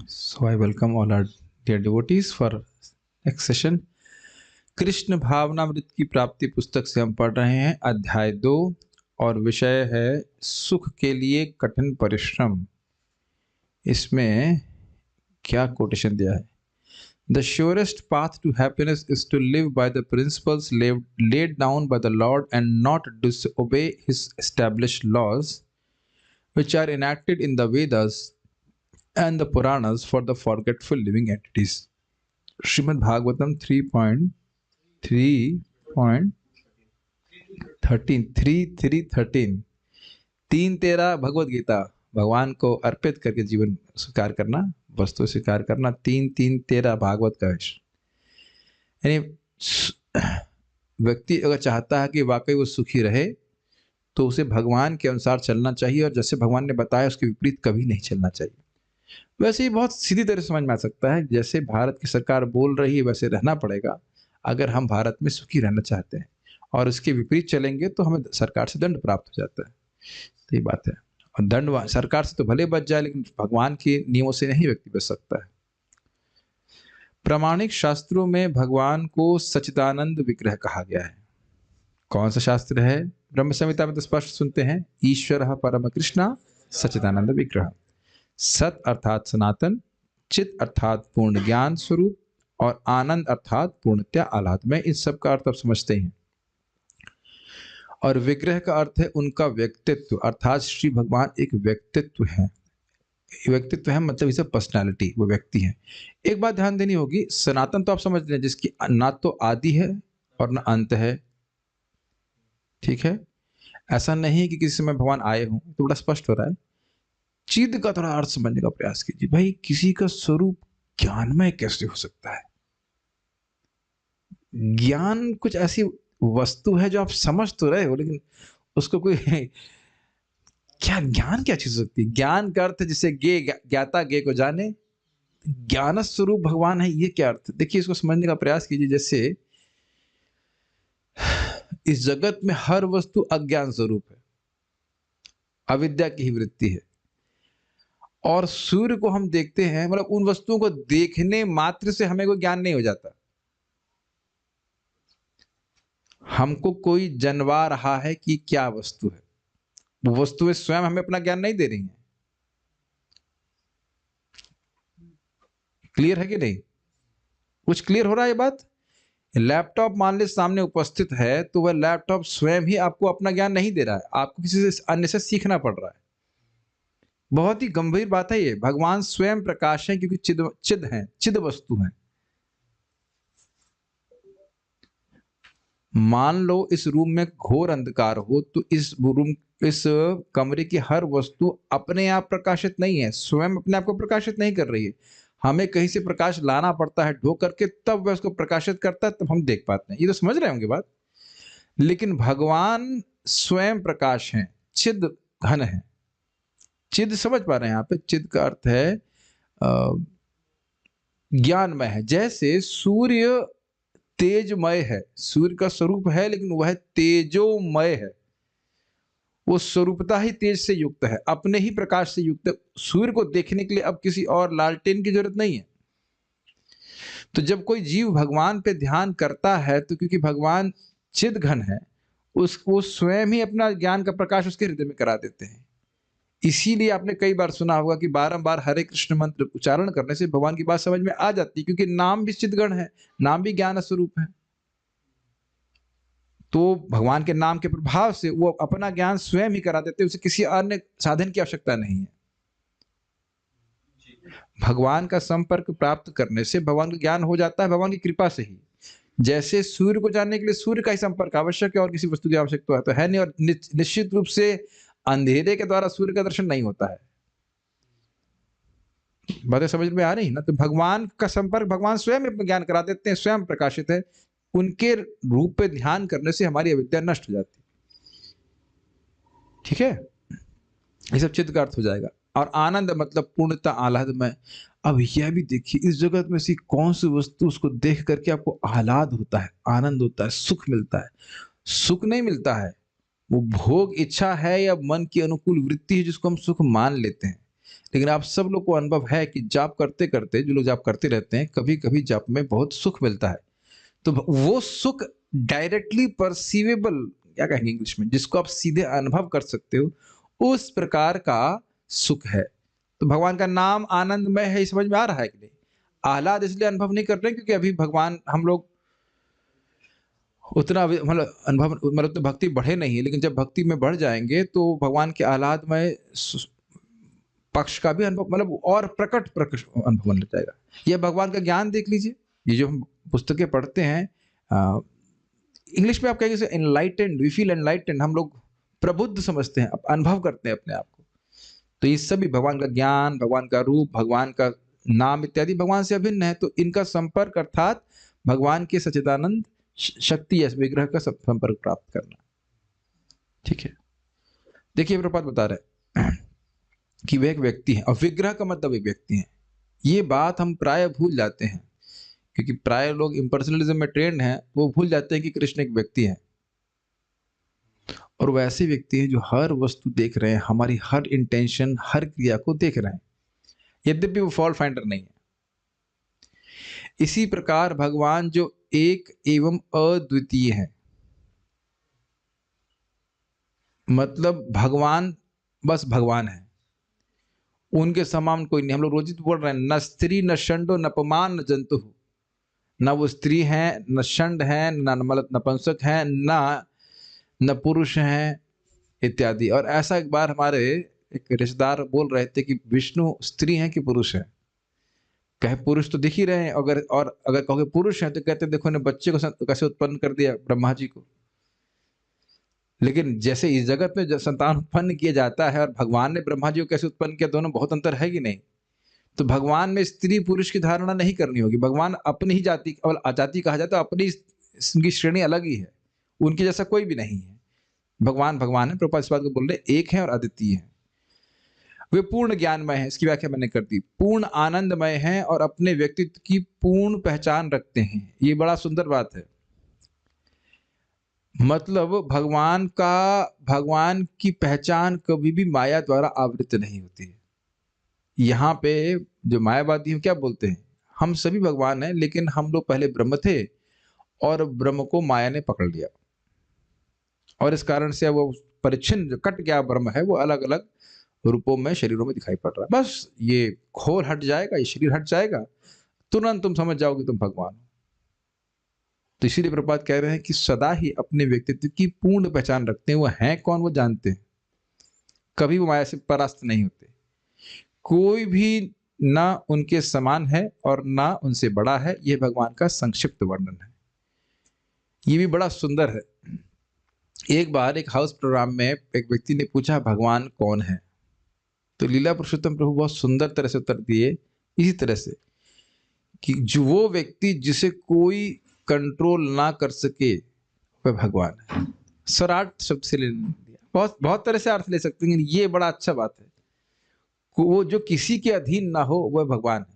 So I welcome all our dear devotees for next session. Krishna भावनामृत की प्राप्ति पुस्तक से हम पढ़ रहे हैं अध्याय 2 और विषय है सुख के लिए कठिन परिश्रम। इसमें क्या कोटेशन दिया है? The surest path to happiness is to live by the principles laid down by the Lord and not disobey his established laws, which are enacted in the Vedas and the Puranas for the forgetful living entities. Shrimad Bhagavatam 3.13 3:13 Bhagavad Gita. भगवान को अर्पित करके जीवन स्वीकार करना, वस्तु स्वीकार करना। 3:13 भागवत का विषय। यानी व्यक्ति अगर चाहता है कि वाकई वो सुखी रहे तो उसे भगवान के अनुसार चलना चाहिए, और जैसे भगवान ने बताया उसके विपरीत कभी नहीं चलना चाहिए। वैसे ही बहुत सीधी तरह समझ में आ सकता है, जैसे भारत की सरकार बोल रही है वैसे रहना पड़ेगा अगर हम भारत में सुखी रहना चाहते हैं, और इसके विपरीत चलेंगे तो हमें सरकार से दंड प्राप्त हो जाता है। तो ये बात है। और दंड सरकार से तो भले बच जाए, लेकिन भगवान के नियमों से नहीं व्यक्ति बच सकता है। प्रामाणिक शास्त्रों में भगवान को सच्चिदानंद विग्रह कहा गया है। कौन सा शास्त्र है? ब्रह्म संहिता में तो स्पष्ट सुनते हैं, ईश्वर परम कृष्णा सच्चिदानंद विग्रह। सत अर्थात सनातन, चित अर्थात पूर्ण ज्ञान स्वरूप, और आनंद अर्थात पूर्णतया आह्लादमय। इन सब का अर्थ आप समझते हैं। और विग्रह का अर्थ है उनका व्यक्तित्व, अर्थात श्री भगवान एक व्यक्तित्व है। व्यक्तित्व है मतलब इसे पर्सनालिटी, वो व्यक्ति है। एक बात ध्यान देनी होगी, सनातन तो आप समझ रहे हैं, जिसकी ना तो आदि है और ना अंत है। ठीक है, ऐसा नहीं है कि किसी समय भगवान आए हों, तो बड़ा स्पष्ट हो रहा है। चिद का थोड़ा अर्थ समझने का प्रयास कीजिए। भाई, किसी का स्वरूप ज्ञानमय कैसे हो सकता है? ज्ञान कुछ ऐसी वस्तु है जो आप समझ तो रहे हो, लेकिन उसको कोई क्या ज्ञान क्या चीज हो सकती है? ज्ञान का अर्थ जिसे ज्ञाता गे को जाने, ज्ञान स्वरूप भगवान है, ये क्या अर्थ? देखिए, इसको समझने का प्रयास कीजिए। जैसे इस जगत में हर वस्तु अज्ञान स्वरूप है, अविद्या की ही वृत्ति है। और सूर्य को हम देखते हैं, मतलब उन वस्तुओं को देखने मात्र से हमें कोई ज्ञान नहीं हो जाता। हमको कोई जनवा रहा है कि क्या वस्तु है, वो वस्तुएं स्वयं हमें अपना ज्ञान नहीं दे रही हैं। क्लियर है कि नहीं? कुछ क्लियर हो रहा है ये बात? लैपटॉप मान लीजिए सामने उपस्थित है, तो वह लैपटॉप स्वयं ही आपको अपना ज्ञान नहीं दे रहा है, आपको किसी से अन्य से सीखना पड़ रहा है। बहुत ही गंभीर बात है ये। भगवान स्वयं प्रकाश है, क्योंकि चिद हैं, चिद वस्तु हैं। मान लो इस रूम में घोर अंधकार हो, तो इस कमरे की हर वस्तु अपने आप प्रकाशित नहीं है, स्वयं अपने आप को प्रकाशित नहीं कर रही है। हमें कहीं से प्रकाश लाना पड़ता है ढो करके, तब वह उसको प्रकाशित करता है, तब हम देख पाते हैं। ये तो समझ रहे होंगे बात। लेकिन भगवान स्वयं प्रकाश हैं, चिद घन है। चिद समझ पा रहे हैं यहाँ पे? चिद का अर्थ है ज्ञानमय है। जैसे सूर्य तेजमय है, सूर्य का स्वरूप है, लेकिन वह तेजोमय है। वो स्वरूपता ही तेज से युक्त है, अपने ही प्रकाश से युक्त है। सूर्य को देखने के लिए अब किसी और लालटेन की जरूरत नहीं है। तो जब कोई जीव भगवान पे ध्यान करता है, तो क्योंकि भगवान चिद घन है, वो स्वयं ही अपना ज्ञान का प्रकाश उसके हृदय में करा देते हैं। इसीलिए आपने कई बार सुना होगा कि बारंबार हरे कृष्ण मंत्र उच्चारण करने से भगवान की बात समझ में आ जाती है, क्योंकि नाम भी चिदगण है, नाम भी ज्ञान स्वरूप है। तो भगवान के नाम के प्रभाव से वो अपना ज्ञान स्वयं ही करा देते हैं, उसे किसी अन्य साधन की आवश्यकता नहीं है। भगवान का संपर्क प्राप्त करने से भगवान का ज्ञान हो जाता है, भगवान की कृपा से ही। जैसे सूर्य को जानने के लिए सूर्य का ही संपर्क आवश्यक है, और किसी वस्तु की आवश्यकता तो है नहीं। और निश्चित रूप से अंधेरे के द्वारा सूर्य का दर्शन नहीं होता है। बातें समझ में आ रही ना? तो भगवान का संपर्क भगवान स्वयं अपना ज्ञान करा देते हैं, स्वयं प्रकाशित है। उनके रूप पे ध्यान करने से हमारी अविद्या नष्ट हो जाती है। ठीक है, ये सब चित्त का अर्थ हो जाएगा। और आनंद मतलब पूर्णता, आह्लादमय। अब यह भी देखिए, इस जगत में से कौन सी वस्तु उसको देख करके आपको आह्लाद होता है, आनंद होता है, सुख मिलता है? सुख नहीं मिलता है, वो भोग इच्छा है या मन की अनुकूल वृत्ति है जिसको हम सुख मान लेते हैं। लेकिन आप सब लोग को अनुभव है कि जाप करते करते, जो लोग जाप करते रहते हैं, कभी कभी जाप में बहुत सुख मिलता है। तो वो सुख डायरेक्टली परसीवेबल, क्या कहेंगे इंग्लिश में, जिसको आप सीधे अनुभव कर सकते हो, उस प्रकार का सुख है। तो भगवान का नाम आनंदमय है, ये समझ में आ रहा है कि नहीं? आह्लाद इसलिए अनुभव नहीं कर रहे क्योंकि अभी भगवान, हम लोग उतना मतलब अनुभव, मतलब तो भक्ति बढ़े नहीं है, लेकिन जब भक्ति में बढ़ जाएंगे तो भगवान के आह्लादमय पक्ष का भी अनुभव, मतलब और प्रकट प्रकट अनुभव मिल जाएगा। यह भगवान का ज्ञान देख लीजिए, ये जो हम पुस्तकें पढ़ते हैं, इंग्लिश में आप कहेंगे एनलाइटेंड, वी फील एनलाइटेंड, हम लोग प्रबुद्ध समझते हैं, अनुभव करते हैं अपने आप को। तो ये सभी भगवान का ज्ञान, भगवान का रूप, भगवान का नाम इत्यादि भगवान से अभिन्न है। तो इनका संपर्क अर्थात भगवान के सच्चिदानंद शक्ति या विग्रह का संपर्क प्राप्त करना। ठीक है, देखिए प्रपात बता रहे हैं कि वह एक व्यक्ति है, और विग्रह का मतलब एक व्यक्ति है। ये बात हम प्राय भूल जाते हैं, क्योंकि प्राय लोग इम्पर्सनलिज्म में ट्रेंड हैं, वो भूल जाते हैं कि कृष्ण एक व्यक्ति है, और वैसे व्यक्ति हैं जो हर वस्तु देख रहे हैं, हमारी हर इंटेंशन, हर क्रिया को देख रहे हैं, यद्यपि वो फॉल्ट फाइंडर नहीं है। इसी प्रकार भगवान जो एक एवं अद्वितीय है, मतलब भगवान बस भगवान है, उनके समान कोई नहीं। हम लोग रोज बोल रहे हैं, न स्त्री न षंडो न पमान न जंतु, न वो स्त्री है, न षंड है, न मतलब नपुंसक है, न पुरुष हैं इत्यादि। और ऐसा एक बार हमारे एक रिश्तेदार बोल रहे थे कि विष्णु स्त्री हैं कि पुरुष हैं? कहे पुरुष तो दिख ही रहे हैं, अगर कहोगे पुरुष हैं तो कहते देखो ने बच्चे को कैसे उत्पन्न कर दिया ब्रह्मा जी को। लेकिन जैसे इस जगत में जब संतान उत्पन्न किया जाता है और भगवान ने ब्रह्मा जी को कैसे उत्पन्न किया, दोनों बहुत अंतर है कि नहीं? तो भगवान में स्त्री पुरुष की धारणा नहीं करनी होगी। भगवान अपनी ही जाति और अजाति कहा जाता है, अपनी इनकी श्रेणी अलग ही है, उनके जैसा कोई भी नहीं है। भगवान भगवान है, प्रभुपाद इस बात को बोल रहे, एक है और अद्वितीय है। वे पूर्ण ज्ञानमय है, इसकी व्याख्या मैंने कर दी। पूर्ण आनंदमय है और अपने व्यक्तित्व की पूर्ण पहचान रखते हैं। ये बड़ा सुंदर बात है। मतलब भगवान की पहचान कभी भी माया द्वारा आवृत नहीं होती है। यहाँ पे जो मायावादी हैं क्या बोलते हैं, हम सभी भगवान हैं, लेकिन हम लोग पहले ब्रह्म थे और ब्रह्म को माया ने पकड़ लिया, और इस कारण से वो परिच्छिन्न जो कट गया ब्रह्म है, वो अलग अलग रूपों में, शरीरों में दिखाई पड़ रहा है। बस ये खोल हट जाएगा, ये शरीर हट जाएगा, तुरंत तुम समझ जाओगे तुम भगवान हो। तो इसीलिए प्रभुपाद कह रहे हैं कि सदा ही अपने व्यक्तित्व की पूर्ण पहचान रखते हैं। वो हैं कौन, वो जानते हैं, कभी वो माया से परास्त नहीं होते। कोई भी ना उनके समान है और ना उनसे बड़ा है। यह भगवान का संक्षिप्त वर्णन है। ये भी बड़ा सुंदर है। एक बार एक हाउस प्रोग्राम में एक व्यक्ति ने पूछा भगवान कौन है, तो लीला पुरुषोत्तम प्रभु बहुत सुंदर तरह से उत्तर दिए, इसी तरह से कि जो वो व्यक्ति जिसे कोई कंट्रोल ना कर सके वह भगवान है। सराट शब्द से ले दिया, बहुत बहुत तरह से अर्थ ले सकते हैं, लेकिन ये बड़ा अच्छा बात है। वो जो किसी के अधीन ना हो वह भगवान है।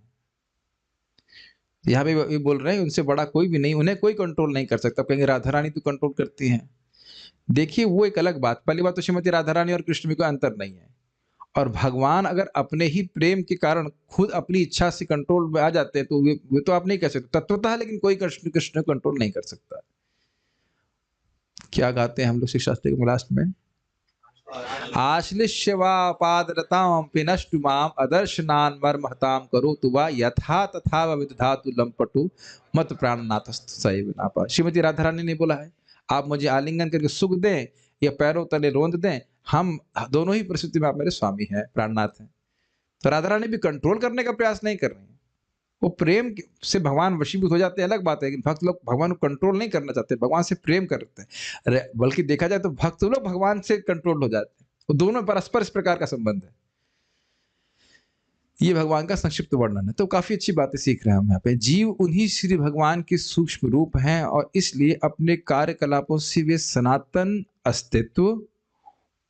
यहाँ पे ये बोल रहे हैं उनसे बड़ा कोई भी नहीं, उन्हें कोई कंट्रोल नहीं कर सकता। कहेंगे राधा रानी तो कंट्रोल करती हैं, देखिए वो एक अलग बात। पहली बात तो श्रीमती राधा रानी और कृष्ण में कोई अंतर नहीं है, और भगवान अगर अपने ही प्रेम के कारण खुद अपनी इच्छा से कंट्रोल में आ जाते हैं तो वे तो आप नहीं कह सकते तत्वतः, लेकिन कोई कृष्ण कंट्रोल नहीं कर सकता। क्या गाते हैं हम लोग शिक्षा शास्त्री के लास्ट में, आश्लिष्यवापादरतां पिनष्टुमाम अदर्शनान मर्महताम करो तुवा यथा तथा विदधातु लंपटु मत प्राणनाथस्तु सैव नापा। श्रीमती राधा रानी ने बोला है, आप मुझे आलिंगन करके सुख दें या पैरों तले रोंद दें, हम दोनों ही परिस्थिति में आप मेरे स्वामी हैं, प्राणनाथ हैं। तो राधा रानी भी कंट्रोल करने का प्रयास नहीं कर रही है। वो प्रेम से भगवान वशीभूत हो जाते हैं, अलग बात है, लेकिन भक्त लोग भगवान को कंट्रोल नहीं करना चाहते, भगवान से प्रेम करते हैं। बल्कि देखा जाए तो भक्त लोग भगवान से कंट्रोल हो जाते हैं। वो दोनों परस्पर इस प्रकार का संबंध है। ये भगवान का संक्षिप्त वर्णन है। तो काफी अच्छी बातें सीख रहे हैं हम यहाँ पे। जीव उन्हीं श्री भगवान के सूक्ष्म रूप हैं, और इसलिए अपने कार्यकलापों से वे सनातन अस्तित्व,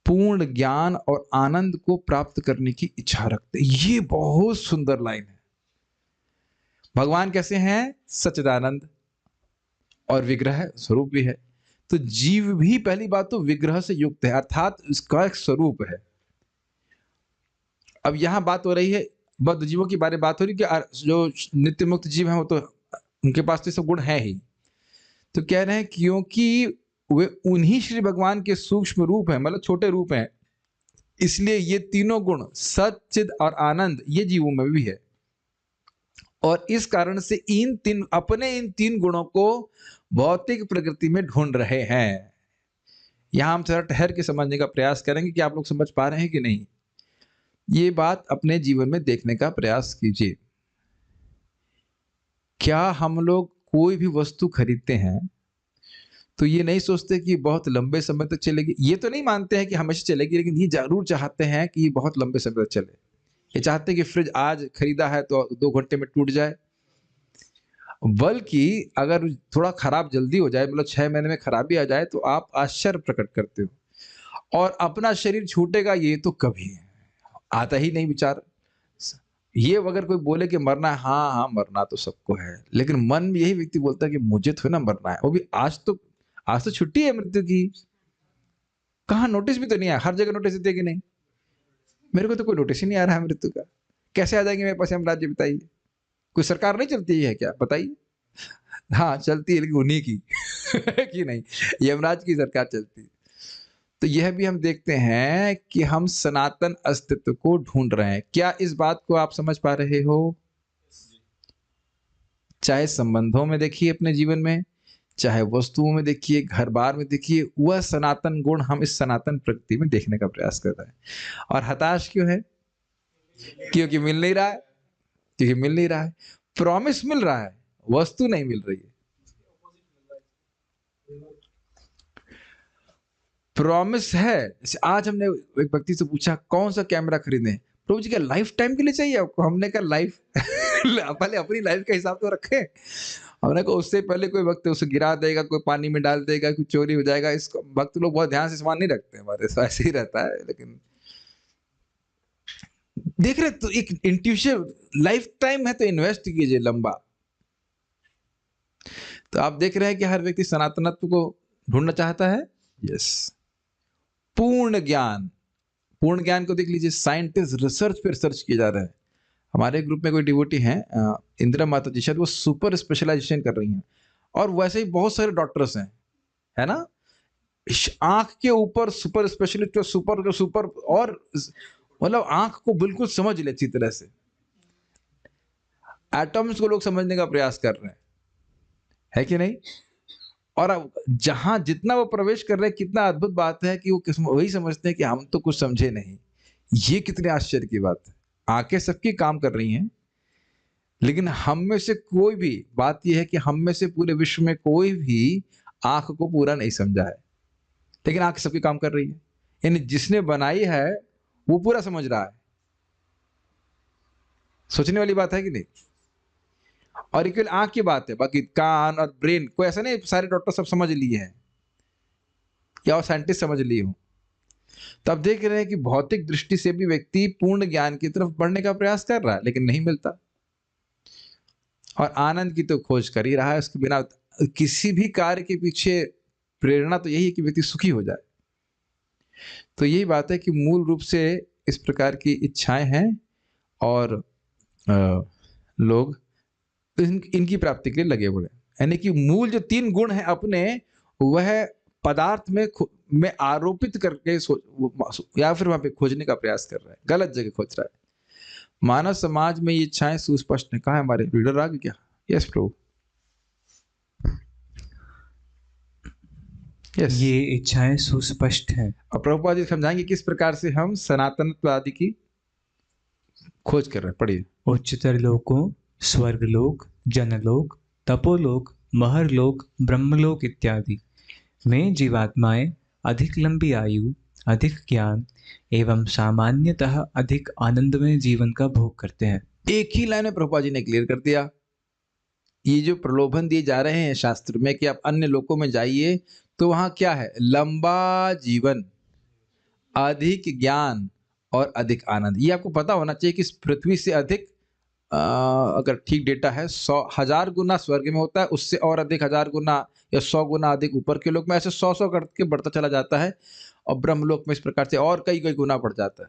पूर्ण ज्ञान और आनंद को प्राप्त करने की इच्छा रखते हैं। ये बहुत सुंदर लाइन है। भगवान कैसे हैं? सच्चिदानंद और विग्रह स्वरूप भी है। तो जीव भी पहली बात तो विग्रह से युक्त है, अर्थात इसका एक स्वरूप है। अब यहाँ बात हो रही है बद्ध जीवों की बारे बात हो रही है कि जो नित्य मुक्त जीव हैं वो तो उनके पास तो ये सब गुण है ही। तो कह रहे हैं क्योंकि वे उन्हीं श्री भगवान के सूक्ष्म रूप हैं, मतलब छोटे रूप हैं, इसलिए ये तीनों गुण सत, चिद और आनंद ये जीवों में भी है। और इस कारण से इन तीन गुणों को भौतिक प्रकृति में ढूंढ रहे हैं। यहां हम थोड़ा ठहर के समझने का प्रयास करेंगे कि आप लोग समझ पा रहे हैं कि नहीं। ये बात अपने जीवन में देखने का प्रयास कीजिए। क्या हम लोग कोई भी वस्तु खरीदते हैं तो ये नहीं सोचते कि बहुत लंबे समय तक चलेगी, ये तो नहीं मानते हैं कि हमेशा चलेगी, लेकिन ये जरूर चाहते हैं कि ये बहुत लंबे समय तक चले। ये चाहते हैं कि फ्रिज आज खरीदा है तो 2 घंटे में टूट जाए, बल्कि अगर थोड़ा खराब जल्दी हो जाए, मतलब 6 महीने में खराबी आ जाए, तो आप आश्चर्य प्रकट करते हो। और अपना शरीर छूटेगा ये तो कभी आता ही नहीं विचार। ये अगर कोई बोले कि मरना है, हाँ हाँ मरना तो सबको है, लेकिन मन में यही व्यक्ति बोलता है कि मुझे थोड़ा ना मरना है, वो भी आज तो छुट्टी है मृत्यु की। कहाँ नोटिस भी तो नहीं आया, हर जगह नोटिस देते कि नहीं? मेरे को तो कोई नोटिस ही नहीं आ रहा है मृत्यु का। कैसे आ जाएंगे मेरे पास हम राज्य, बताइए। कोई सरकार नहीं चलती है क्या, बताइए? हाँ चलती है, लेकिन उन्हीं की कि नहीं, यमराज की सरकार चलती है। तो यह भी हम देखते हैं कि हम सनातन अस्तित्व को ढूंढ रहे हैं। क्या इस बात को आप समझ पा रहे हो? चाहे संबंधों में देखिए अपने जीवन में, चाहे वस्तुओं में देखिए, घर बार में देखिए, वह सनातन गुण हम इस सनातन प्रकृति में देखने का प्रयास कर रहे हैं। और हताश क्यों है? क्योंकि मिल नहीं रहा है। क्योंकि मिल नहीं रहा है। प्रॉमिस मिल रहा है, वस्तु नहीं मिल रही है। प्रॉमिस है। आज हमने एक व्यक्ति से पूछा कौन सा कैमरा खरीदें, प्रभु जी क्या लाइफ टाइम के लिए चाहिए आपको? हमने कहा लाइफ पहले अपनी लाइफ का हिसाब तो रखें। हमने कहा उससे पहले कोई वक्त उसे गिरा देगा, कोई पानी में डाल देगा, कोई चोरी हो जाएगा, इसको वक्त लोग बहुत ध्यान से सामान नहीं रखते हैं, हमारे साथ ऐसे ही रहता है। लेकिन देख रहे तो एक इंट्यूशन, लाइफ टाइम है तो इन्वेस्ट कीजिए लंबा। तो आप देख रहे हैं कि हर व्यक्ति सनातनत्व को ढूंढना चाहता है। यस, पूर्ण ज्ञान। पूर्ण ज्ञान को देख लीजिए, साइंटिस्ट रिसर्च पे रिसर्च किए जा रहे हैं। हमारे ग्रुप में कोई डिवोटी हैं, इंदिरा माता जी, शायद वो सुपर स्पेशलाइजेशन कर रही हैं। और वैसे ही बहुत सारे डॉक्टर्स हैं, है ना, आंख के ऊपर सुपर स्पेशलिस्ट, सुपर और मतलब आंख को बिल्कुल समझ ले अच्छी तरह से। एटम्स को लोग समझने का प्रयास कर रहे हैं, है कि नहीं? और अब जहां जितना वो प्रवेश कर रहे हैं, कितना अद्भुत बात है कि वो वही समझते हैं कि हम तो कुछ समझे नहीं। ये कितने आश्चर्य की बात है। आंखें सबकी काम कर रही हैं, लेकिन हम में से कोई भी, बात यह है कि हम में से पूरे विश्व में कोई भी आंख को पूरा नहीं समझा है, लेकिन आंख सबकी काम कर रही है। यानी जिसने बनाई है वो पूरा समझ रहा है। सोचने वाली बात है कि नहीं? और केवल आंख की बात है, बाकी कान और ब्रेन कोई ऐसा नहीं सारे डॉक्टर सब समझ लिए हैं या और साइंटिस्ट समझ लिए हो। तो आप देख रहे हैं कि भौतिक दृष्टि से भी व्यक्ति पूर्ण ज्ञान की तरफ बढ़ने का प्रयास कर रहा है, लेकिन नहीं मिलता। और आनंद की तो खोज कर ही रहा है। उसके बिना किसी भी कार्य के पीछे प्रेरणा तो यही है कि व्यक्ति सुखी हो जाए। तो यही बात है कि मूल रूप से इस प्रकार की इच्छाएं हैं और लोग इनकी प्राप्ति के लिए लगे हुए हैं। यानी कि मूल जो 3 गुण हैं अपने, वह पदार्थ में आरोपित करके या फिर वहां पे खोजने का प्रयास कर रहा है, गलत जगह खोज रहा है। मानव समाज में ये इच्छाएं सुस्पष्ट है। कहा है हमारे लीडर आगे क्या? यस प्रभु, यस। ये इच्छाएं सुस्पष्ट हैं। और प्रभुपाद जी समझाएंगे किस प्रकार से हम सनातनत्व आदि की खोज कर रहे हैं। पढ़िए। उच्चतर लोकों, स्वर्गलोक, जनलोक, तपोलोक, महरलोक, ब्रह्मलोक इत्यादि में जीवात्माएं अधिक लंबी आयु, अधिक ज्ञान एवं सामान्यतः अधिक आनंदमय जीवन का भोग करते हैं। एक ही लाइन में प्रभुपाद जी ने क्लियर कर दिया। ये जो प्रलोभन दिए जा रहे हैं शास्त्र में कि आप अन्य लोकों में जाइए, तो वहां क्या है? लंबा जीवन, अधिक ज्ञान और अधिक आनंद। ये आपको पता होना चाहिए कि इस पृथ्वी से अधिक, अगर ठीक डेटा है, 100,000 गुना स्वर्ग में होता है, उससे और अधिक 1000 गुना या 100 गुना अधिक ऊपर के लोक में, ऐसे 100 करके बढ़ता चला जाता है। और ब्रह्मलोक में इस प्रकार से और कई कई गुना बढ़ जाता है।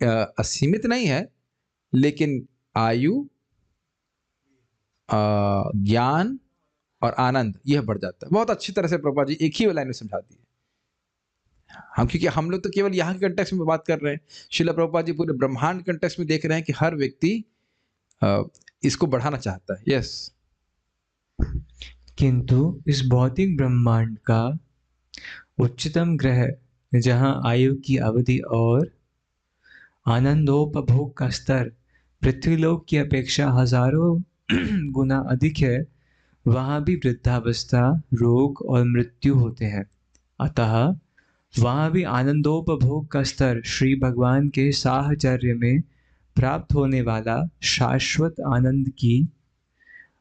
असीमित नहीं है, लेकिन आयु, ज्ञान और आनंद यह बढ़ जाता है। बहुत अच्छी तरह से प्रभुपाद जी एक ही लाइन में समझा दी है। हम क्योंकि हम लोग तो केवल यहाँ के कंटेक्स्ट में बात कर रहे हैं, श्रील प्रभुपाद जी पूरे ब्रह्मांड कंटेक्स्ट में देख रहे हैं कि हर व्यक्ति इसको बढ़ाना चाहता है। यस, किंतु इस भौतिक ब्रह्मांड का उच्चतम ग्रह, जहाँ आयु की अवधि और आनंदोपभोग का स्तर पृथ्वीलोक की अपेक्षा हजारों गुना अधिक है, वहाँ भी वृद्धावस्था, रोग और मृत्यु होते हैं। अतः वहाँ भी आनंदोपभोग का स्तर श्री भगवान के साहचर्य में प्राप्त होने वाला शाश्वत आनंद की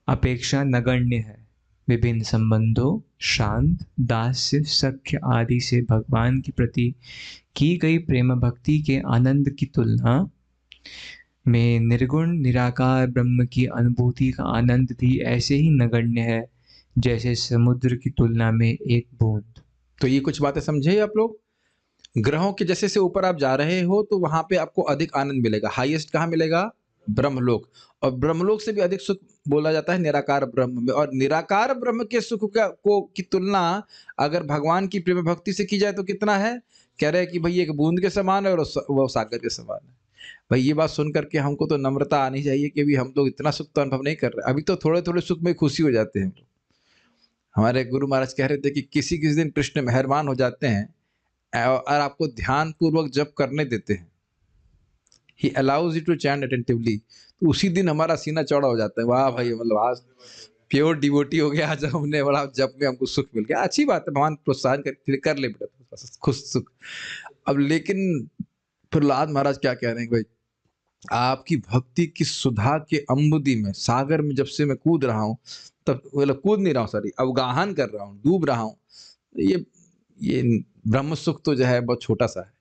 अपेक्षा नगण्य है। विभिन्न संबंधों, शांत, दास्य, सख्य आदि से भगवान के प्रति की गई प्रेम भक्ति के आनंद की तुलना में निर्गुण निराकार ब्रह्म की अनुभूति का आनंद भी ऐसे ही नगण्य है जैसे समुद्र की तुलना में एक बूंद। तो ये कुछ बातें समझे आप लोग। ग्रहों के जैसे से ऊपर आप जा रहे हो तो वहां पे आपको अधिक आनंद मिलेगा। हाईएस्ट कहाँ मिलेगा? ब्रह्मलोक। और ब्रह्मलोक से भी अधिक सुख बोला जाता है निराकार ब्रह्म में। और निराकार ब्रह्म के सुख की तुलना अगर भगवान की प्रेम भक्ति से की जाए तो कितना है? कह रहे हैं कि भाई एक बूंद के समान है और वो सागर के समान है। भाई ये बात सुन करके हमको तो नम्रता आनी चाहिए कि भी हम लोग इतना सुख तो अनुभव नहीं कर रहे। अभी तो थोड़े थोड़े सुख में खुशी हो जाते हैं। हमारे गुरु महाराज कह रहे थे कि किसी किसी दिन कृष्ण मेहरबान हो जाते हैं और आपको ध्यान पूर्वक जप करने देते हैं। He allows you to chant attentively। तो उसी दिन हमारा सीना चौड़ा हो जाता है, वाह भाई, मतलब आज प्योर डिवोटी हो गया, आज हमने बड़ा जप में हमको सुख मिल गया। अच्छी बात है, भगवान प्रोत्साहन कर ले बेटा, खुश सुख। अब लेकिन प्रहलाद महाराज क्या कह रहे हैं भाई, आपकी भक्ति की सुधा के अम्बुदी में, सागर में जब से मैं कूद रहा हूँ, तब मतलब कूद नहीं रहा हूँ, सॉरी, अवगाहन कर रहा हूँ, डूब रहा हूँ। ये ब्रह्म सुख तो जो है बहुत छोटा सा है।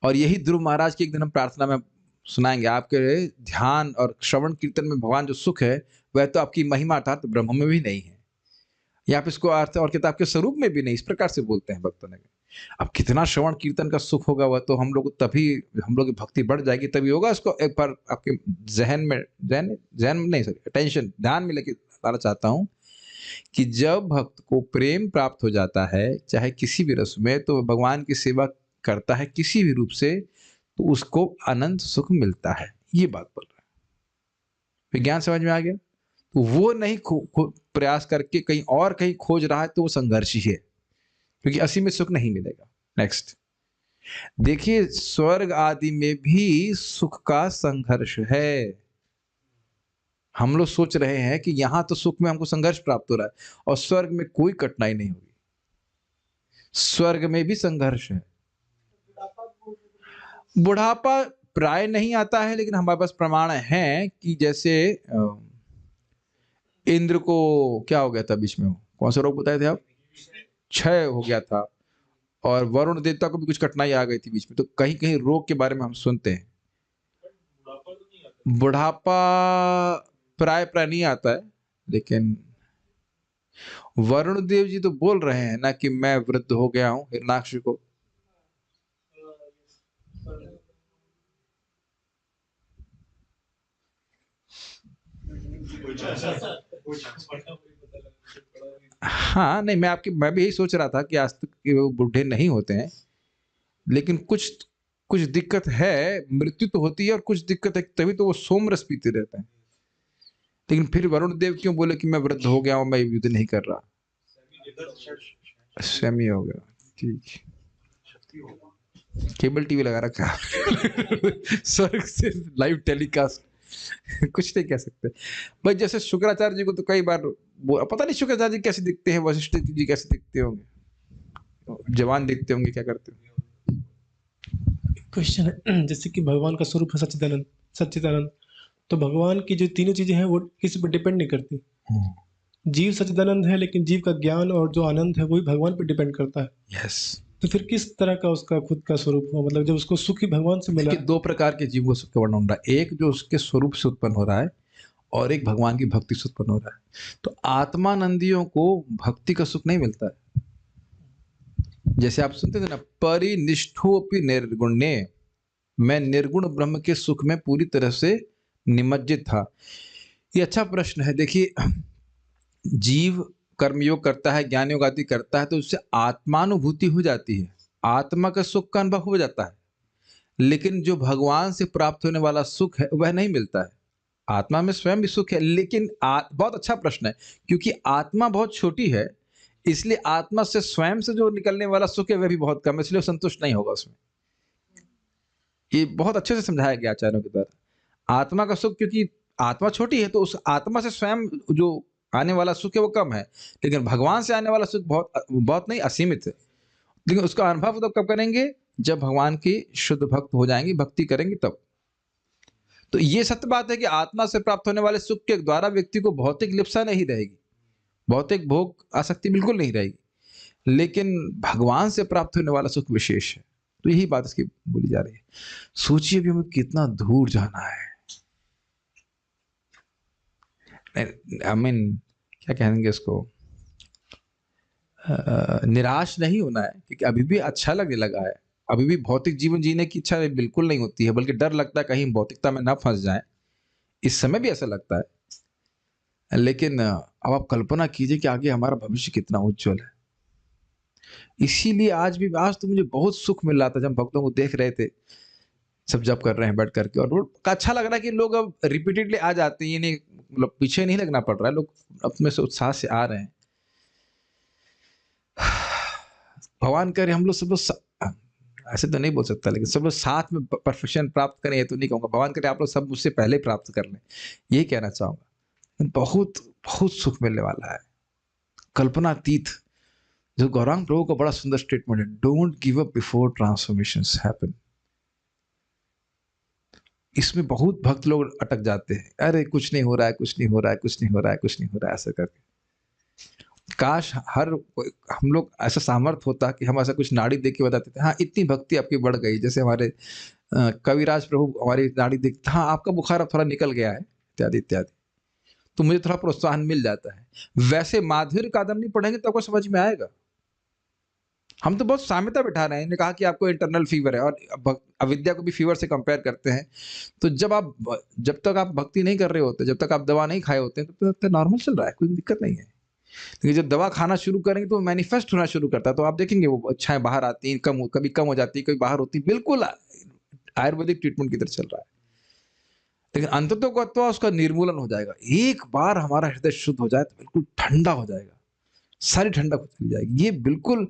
और यही ध्रुव महाराज की एक दिन हम प्रार्थना में सुनाएंगे। आपके ध्यान और श्रवण कीर्तन में भगवान जो सुख है वह तो आपकी महिमा अर्थात ब्रह्म में भी नहीं है, या आप इसको अर्थ और किताब के स्वरूप में भी नहीं, इस प्रकार से बोलते हैं भक्तों ने। अब कितना श्रवण कीर्तन का सुख होगा वह तो हम लोग तभी, हम लोग की भक्ति बढ़ जाएगी तभी होगा। उसको एक बार आपके जहन में नहीं, सॉरी, अटेंशन, ध्यान में लेके लाना चाहता हूँ कि जब भक्त को प्रेम प्राप्त हो जाता है चाहे किसी भी रस में, तो भगवान की सेवा करता है किसी भी रूप से, तो उसको अनंत सुख मिलता है। ये बात बोल रहा है। विज्ञान समझ में आ गया? तो वो नहीं प्रयास करके कहीं खोज रहा है, तो वो संघर्ष ही है, क्योंकि असीमित सुख नहीं मिलेगा। नेक्स्ट देखिए, स्वर्ग आदि में भी सुख का संघर्ष है। हम लोग सोच रहे हैं कि यहां तो सुख में हमको संघर्ष प्राप्त हो रहा है और स्वर्ग में कोई कठिनाई नहीं होगी। स्वर्ग में भी संघर्ष है। बुढ़ापा प्राय नहीं आता है, लेकिन हमारे पास प्रमाण है कि जैसे इंद्र को क्या हो गया था बीच में, कौन सा रोग बताए थे आप? क्षय हो गया था। और वरुण देवता को भी कुछ कठिनाई आ गई थी बीच में। तो कहीं कहीं रोग के बारे में हम सुनते हैं। बुढ़ापा प्राय नहीं आता है, लेकिन वरुण देव जी तो बोल रहे हैं ना कि मैं वृद्ध हो गया हूं हिरणाक्ष को। हाँ नहीं, मैं भी यही सोच रहा था कि आज तक वो बूढ़े नहीं होते हैं, लेकिन कुछ दिक्कत है। मृत्यु तो होती है और कुछ दिक्कत है, तभी तो वो सोमरस पीते रहते हैं। लेकिन फिर वरुण देव क्यों बोले कि मैं वृद्ध हो गया हूं, मैं युद्ध नहीं कर रहा? सेमी हो गया, ठीक। केबल टीवी लगा रखा स्वर्ग से लाइव टेलीकास्ट कुछ नहीं कह सकते भाई। जैसे शुक्राचार्य जी को तो कई बार पता नहीं शुक्राचार्य जी कैसे दिखते हैं, वशिष्ठ जी कैसे दिखते होंगे, जवान दिखते होंगे, क्या करते होंगे? क्वेश्चन है, जैसे कि भगवान का स्वरूप है सच्चिदानंद, तो भगवान की जो तीनों चीजें हैं वो किसी पर डिपेंड नहीं करती। जीव सच्चिदानंद है, लेकिन जीव का ज्ञान और जो आनंद है वो भी भगवान पर डिपेंड करता है। यस। तो फिर किस तरह का उसका खुद का स्वरूप हुआ? मतलब जब उसको सुख ही भगवान से मिला। दो प्रकार के जीव को सुख का वर्णन हो रहा है, एक जो उसके स्वरूप से उत्पन्न हो रहा है और एक भगवान की भक्ति से उत्पन्न हो रहा है। तो आत्मानंदियों को भक्ति का सुख नहीं मिलता है। जैसे आप सुनते थे ना, परिनिष्ठोपि निर्गुण्य, मैं निर्गुण ब्रह्म के सुख में पूरी तरह से निमज्जित था। ये अच्छा प्रश्न है। देखिए, जीव कर्मयोग करता है, ज्ञान योग आदि करता है, तो उससे आत्मानुभूति हो जाती है, आत्मा का सुख का अनुभव हो जाता है। लेकिन जो भगवान से प्राप्त होने वाला सुख है वह नहीं मिलता है। आत्मा में स्वयं भी सुख है, लेकिन बहुत अच्छा प्रश्न है, क्योंकि आत्मा बहुत छोटी है, इसलिए आत्मा से स्वयं से जो निकलने वाला सुख है वह भी बहुत कम है, इसलिए वो संतुष्ट नहीं होगा उसमें। ये बहुत अच्छे से समझाया गया आचार्यों के द्वारा। आत्मा का सुख, क्योंकि आत्मा छोटी है, तो उस आत्मा से स्वयं जो आने वाला सुख है वो कम है, लेकिन भगवान से आने वाला सुख बहुत बहुत नहीं, असीमित है। लेकिन उसका अनुभव तो कब करेंगे? जब भगवान के शुद्ध भक्त हो जाएंगे, भक्ति करेंगे तब। तो ये सत्य बात है कि आत्मा से प्राप्त होने वाले सुख के द्वारा व्यक्ति को भौतिक लिप्सा नहीं रहेगी, भौतिक भोग आसक्ति बिल्कुल नहीं रहेगी, लेकिन भगवान से प्राप्त होने वाला सुख विशेष है। तो यही बात इसकी बोली जा रही है। सोचिए भी हमें कितना दूर जाना है। आई मीन क्या कहेंगे इसको, निराश नहीं होना है, क्योंकि अभी भी अच्छा लगने लगा है, अभी भी भौतिक जीवन जीने की इच्छा बिल्कुल नहीं होती है, बल्कि डर लगता है कहीं भौतिकता में ना फंस जाए। इस समय भी ऐसा लगता है, लेकिन अब आप कल्पना कीजिए कि आगे हमारा भविष्य कितना उज्जवल है। इसीलिए आज तो मुझे बहुत सुख मिल रहा था जब भक्तों को देख रहे थे, सब जब कर रहे हैं बैठ करके, और अच्छा लग रहा है कि लोग अब रिपीटेडली आ जाते हैं, ये नहीं मतलब पीछे नहीं लगना पड़ रहा है, लोग अपने से उत्साह से आ रहे हैं। भगवान करे हम लोग सब लोग, ऐसे तो नहीं बोल सकता, लेकिन सब लोग साथ में परफेक्शन प्राप्त करें, ये तो नहीं कहूँगा। भगवान करे आप लोग सब मुझसे पहले प्राप्त कर लें, यही कहना चाहूँगा। बहुत बहुत सुख मिलने वाला है, कल्पनातीत। जो गौरांग प्रभु का बड़ा सुंदर स्टेटमेंट है, don't give up before transformations happen. इसमें बहुत भक्त लोग अटक जाते हैं, अरे कुछ नहीं हो रहा है, कुछ नहीं हो रहा है, कुछ नहीं हो रहा है, कुछ नहीं हो रहा है, ऐसा करके। काश हम लोग ऐसा सामर्थ्य होता कि हम ऐसा कुछ नाड़ी देख के बताते थे, हाँ इतनी भक्ति आपकी बढ़ गई, जैसे हमारे कविराज प्रभु हमारी नाड़ी देखते, हाँ आपका बुखार अब थोड़ा निकल गया है, इत्यादि इत्यादि, तो मुझे थोड़ा प्रोत्साहन मिल जाता है। वैसे माधुर्य कादम्बरी पढ़ेंगे तो आपको समझ में आएगा। हम तो बहुत साम्यता बिठा रहे हैं, इन्होंने कहा कि आपको इंटरनल फीवर है, और अविद्या को भी फीवर से कंपेयर करते हैं। तो जब तक आप भक्ति नहीं कर रहे होते, जब तक आप दवा नहीं खाए होते हैं, तब तक नॉर्मल चल रहा है, कोई दिक्कत नहीं है। लेकिन जब दवा खाना शुरू करेंगे तो मैनिफेस्ट होना शुरू करता है, तो आप देखेंगे वो इच्छाएं बाहर आती हैं, कभी कम हो जाती है, कभी बाहर होती है, बिल्कुल आयुर्वेदिक ट्रीटमेंट की तरह चल रहा है। लेकिन अंततः उसका निर्मूलन हो जाएगा। एक बार हमारा हृदय शुद्ध हो जाए तो बिल्कुल ठंडा हो जाएगा, सारी ठंडक चली जाएगी। ये बिल्कुल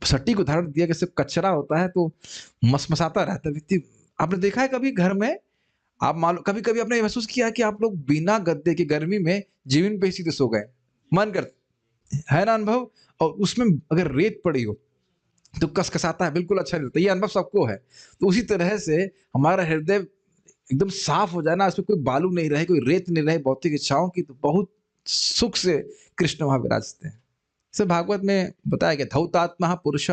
सटीक उदाहरण दिया कि सिर्फ कचरा होता है तो मसमसाता रहता है व्यक्ति। आपने देखा है कभी घर में, आप मालूम कभी कभी आपने महसूस किया कि आप लोग बिना गद्दे के गर्मी में जीवन पे सीधे सो गए, मन करता है ना अनुभव, और उसमें अगर रेत पड़ी हो तो कसकसाता है, बिल्कुल अच्छा नहीं लगता। ये अनुभव सबको है। तो उसी तरह से हमारा हृदय एकदम साफ हो जाए ना, उसमें कोई बालू नहीं रहे, कोई रेत नहीं रहे भौतिक इच्छाओं की, तो बहुत सुख से कृष्ण वहां विराजते हैं। इसे भागवत में बताया गया, धौतात्मा पुरुष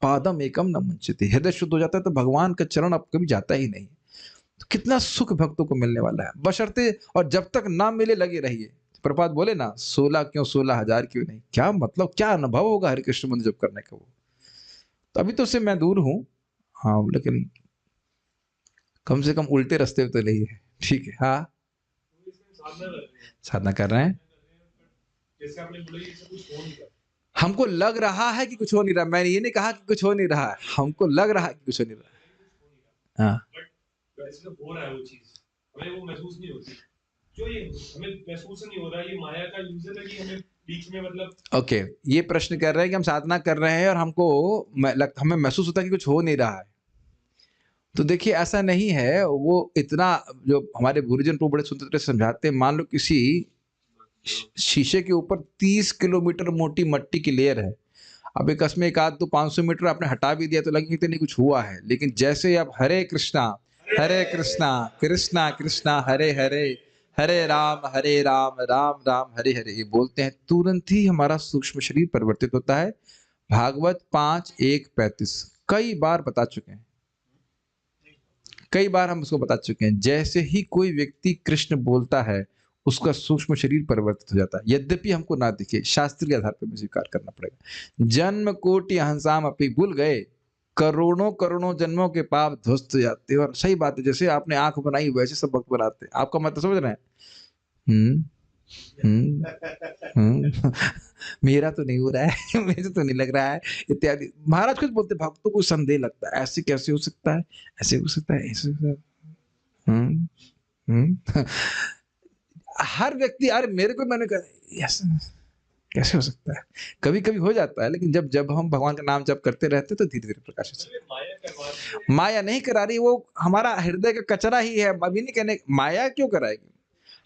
पादम एकम न मुंचति। हृदय शुद्ध हो जाता है तो भगवान का चरण अब कभी जाता ही नहीं। तो कितना सुख भक्तों को मिलने वाला है, बशर्ते और जब तक ना मिले लगे रहिए। प्रपात बोले ना, 16 क्यों 16,000 क्यों नहीं, क्या मतलब, क्या अनुभव होगा हरे कृष्ण मंत्र जप करने का वो। तो अभी तो उससे मैं दूर हूं, हाँ, लेकिन कम से कम उल्टे रास्ते तो नहीं है। ठीक है, हाँ साधना कर रहे हैं। जैसे आपने बोला ये सब कुछ हो नहीं रहा, हमको लग रहा है कि कुछ हो नहीं रहा, मैंने ये नहीं कहा कि कुछ हो नहीं रहा है, हमको लग रहा है कि कुछ हो नहीं रहा। हाँ, बट ऐसे तो हो रहा है वो चीज, हमें वो महसूस नहीं होती। जो ये हमें महसूस नहीं हो रहा, ये माया का यूजर है कि हमें बीच में मतलब। ओके, ये प्रश्न कर रहे हैं कि हम साधना कर रहे हैं और हमें महसूस होता है कि कुछ हो नहीं रहा है। तो देखिए ऐसा नहीं है, वो इतना जो हमारे गुरुजन को बड़े सुंदर तरह से समझाते हैं। मान लो किसी शीशे के ऊपर 30 किलोमीटर मोटी मट्टी की लेयर है, अब एक कसम एक आध तो 500 मीटर आपने हटा भी दिया तो लगेगा कि नहीं कुछ हुआ है। लेकिन जैसे आप हरे कृष्णा कृष्णा कृष्णा हरे हरे, हरे राम राम राम हरे हरे ये बोलते हैं, तुरंत ही हमारा सूक्ष्म शरीर परिवर्तित होता है। भागवत 5:1-35 कई बार बता चुके हैं, कई बार हम उसको बता चुके हैं। जैसे ही कोई व्यक्ति कृष्ण बोलता है उसका सूक्ष्म शरीर परिवर्तित हो जाता है, यद्यपि हमको ना दिखे, शास्त्र के आधार पर स्वीकार करना पड़ेगा। जन्म कोटि हंसाम अपनी भूल गए, करोड़ों करोड़ों जन्मों के पाप ध्वस्त हो जाते हैं। और सही बात है, जैसे आपने आंख बनाई वैसे सब भक्त बनाते हैं। आपका मतलब समझ रहे हैं? हम्म हम्म मेरा तो नहीं हो रहा है मुझे तो नहीं लग रहा है इत्यादि। महाराज खुद बोलते भक्तों को संदेह लगता है, ऐसे कैसे हो सकता है, ऐसे हो सकता है, ऐसे हो सकता है। हर व्यक्ति, अरे मेरे को, मैंने कहा ऐसे कैसे हो सकता है, कभी कभी हो जाता है, लेकिन जब जब हम भगवान का नाम जप करते रहते तो धीरे धीरे प्रकाशित होता। माया नहीं करा रही, वो हमारा हृदय का कचरा ही है। अभी नहीं कहने माया क्यों कराएगी।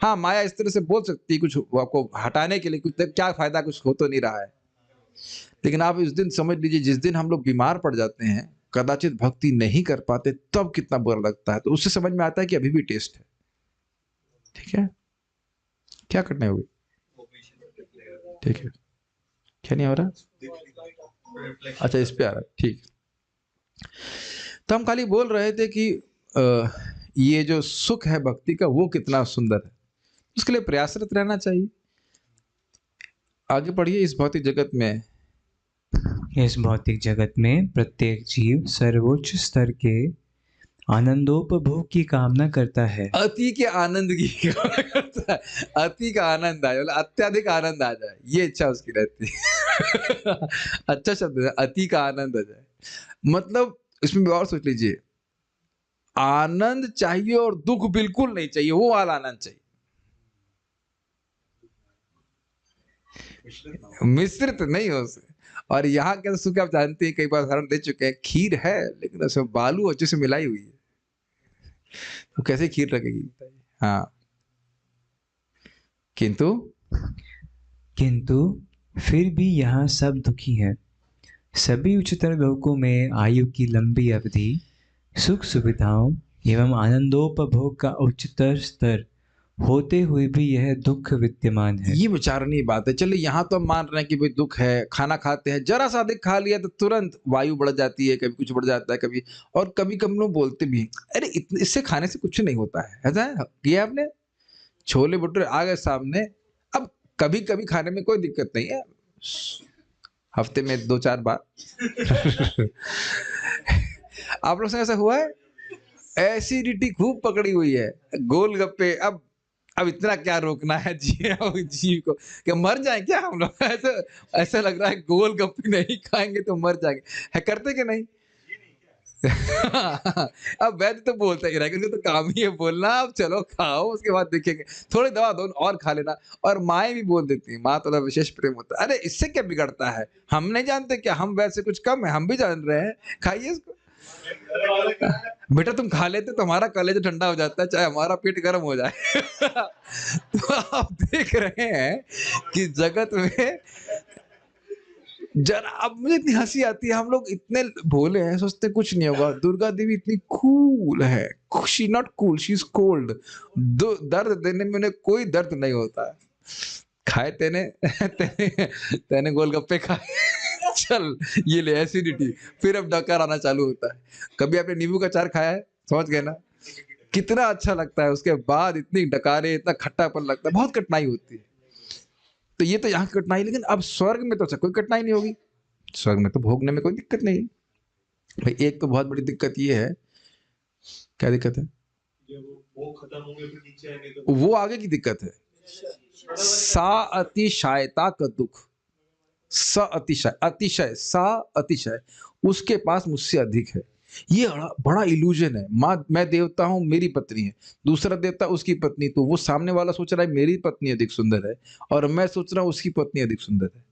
हाँ, माया इस तरह से बोल सकती है कुछ वो आपको हटाने के लिए, कुछ क्या फायदा, कुछ हो तो नहीं रहा है। लेकिन आप इस दिन समझ लीजिए, जिस दिन हम लोग बीमार पड़ जाते हैं, कदाचित भक्ति नहीं कर पाते, तब कितना बुरा लगता है। तो उससे समझ में आता है कि अभी भी टेस्ट है। ठीक है, क्या करने होगी? ठीक है, क्या नहीं हो रहा? अच्छा, इस पे आ रहा है, ठीक। तो हम खाली बोल रहे थे कि ये जो सुख है भक्ति का, वो कितना सुंदर है, उसके लिए प्रयासरत रहना चाहिए। आगे बढ़िए। इस भौतिक जगत में, इस भौतिक जगत में प्रत्येक जीव सर्वोच्च स्तर के आनंदोपभोग की कामना करता है। अति के आनंद की कामना करता है। अति का आनंद आए, मतलब अत्यधिक आनंद आ जाए, ये इच्छा उसकी रहती है अच्छा शब्द है, अति का आनंद आ जाए। मतलब इसमें भी और सोच लीजिए, आनंद चाहिए और दुख बिल्कुल नहीं चाहिए, वो वाला आनंद चाहिए। मिश्रित नहीं हो सकता। और यहाँ के सुख आप जानते हैं, कई बार उदाहरण दे चुके हैं, खीर है लेकिन उसमें बालू अच्छे से मिलाई हुई है, तो कैसे खीर लगेगी? हाँ, किंतु फिर भी यहाँ सब दुखी हैं। सभी उच्चतर लोकों में आयु की लंबी अवधि, सुख सुविधाओं एवं आनंदोपभोग का उच्चतर स्तर होते हुए भी यह दुख विद्यमान है। ये विचारणीय बात है। चलिए, यहाँ तो हम मान रहे हैं कि भाई दुख है, खाना खाते हैं, जरा सा अधिक खा लिया तो तुरंत वायु बढ़ जाती है, कभी कुछ बढ़ जाता है, कभी, और कभी कभी लोग बोलते भी हैं, अरे इससे खाने से कुछ नहीं होता है। ऐसा है किया आपने? छोले भटूरे आ गए सामने, अब कभी कभी खाने में कोई दिक्कत नहीं है, हफ्ते में 2-4 बार आप लोग से ऐसा हुआ है? एसिडिटी खूब पकड़ी हुई है, गोलगप्पे, अब इतना क्या रोकना है जीव को, क्या मर जाए क्या हम लोग? ऐसा ऐसा लग रहा है गोलगप्पे नहीं खाएंगे तो मर जाएंगे, है करते कि नहीं? अब वैद्य तो बोलते ही रहेंगे, तो काम ही है बोलना, अब चलो खाओ, उसके बाद देखेंगे, थोड़ी दवा दो और खा लेना। और माएँ भी बोल देती हैं, माँ तो विशेष प्रेम होता है, अरे इससे क्या बिगड़ता है, हम नहीं जानते क्या, हम वैसे कुछ कम है, हम भी जान रहे हैं, खाइए इसको। बेटा तुम खा लेते तो हमारा कलेजा ठंडा हो जाता है, चाहे हमारा पेट गर्म हो जाए तो आप देख रहे हैं कि जगत में जरा, अब मुझे इतनी हंसी आती है, हम लोग इतने भोले हैं, सोचते कुछ नहीं होगा। दुर्गा देवी इतनी कूल है, she not cool, she is cold. दर्द देने में उन्हें कोई दर्द नहीं होता है। खाए तेने तेने, तेने गोलगप्पे खाए चल ये ले एसिडिटी, फिर अब डकार आना चालू होता है। कभी आपने नींबू का अचार खाया है? समझ गए ना कितना अच्छा लगता है, उसके बाद इतनी डकारे, इतना खट्टापन लगता है, बहुत कठिनाई होती है। तो ये तो यहाँ की कठिनाई, लेकिन अब स्वर्ग में तो कोई कठिनाई नहीं होगी, स्वर्ग में तो भोगने में कोई दिक्कत नहीं है। भाई एक तो बहुत बड़ी दिक्कत ये है, क्या दिक्कत है? वो खत्म होंगे फिर नीचे आएंगे तो वो आगे की दिक्कत है, सा अतिशयता का दुख। स अतिशय, अतिशय, सा अतिशय, उसके पास मुझसे अधिक है। ये बड़ा इल्यूजन है। मैं देवता हूं, मेरी पत्नी है, दूसरा देवता उसकी पत्नी, तो वो सामने वाला सोच रहा है मेरी पत्नी अधिक सुंदर है, और मैं सोच रहा हूं उसकी पत्नी अधिक सुंदर है।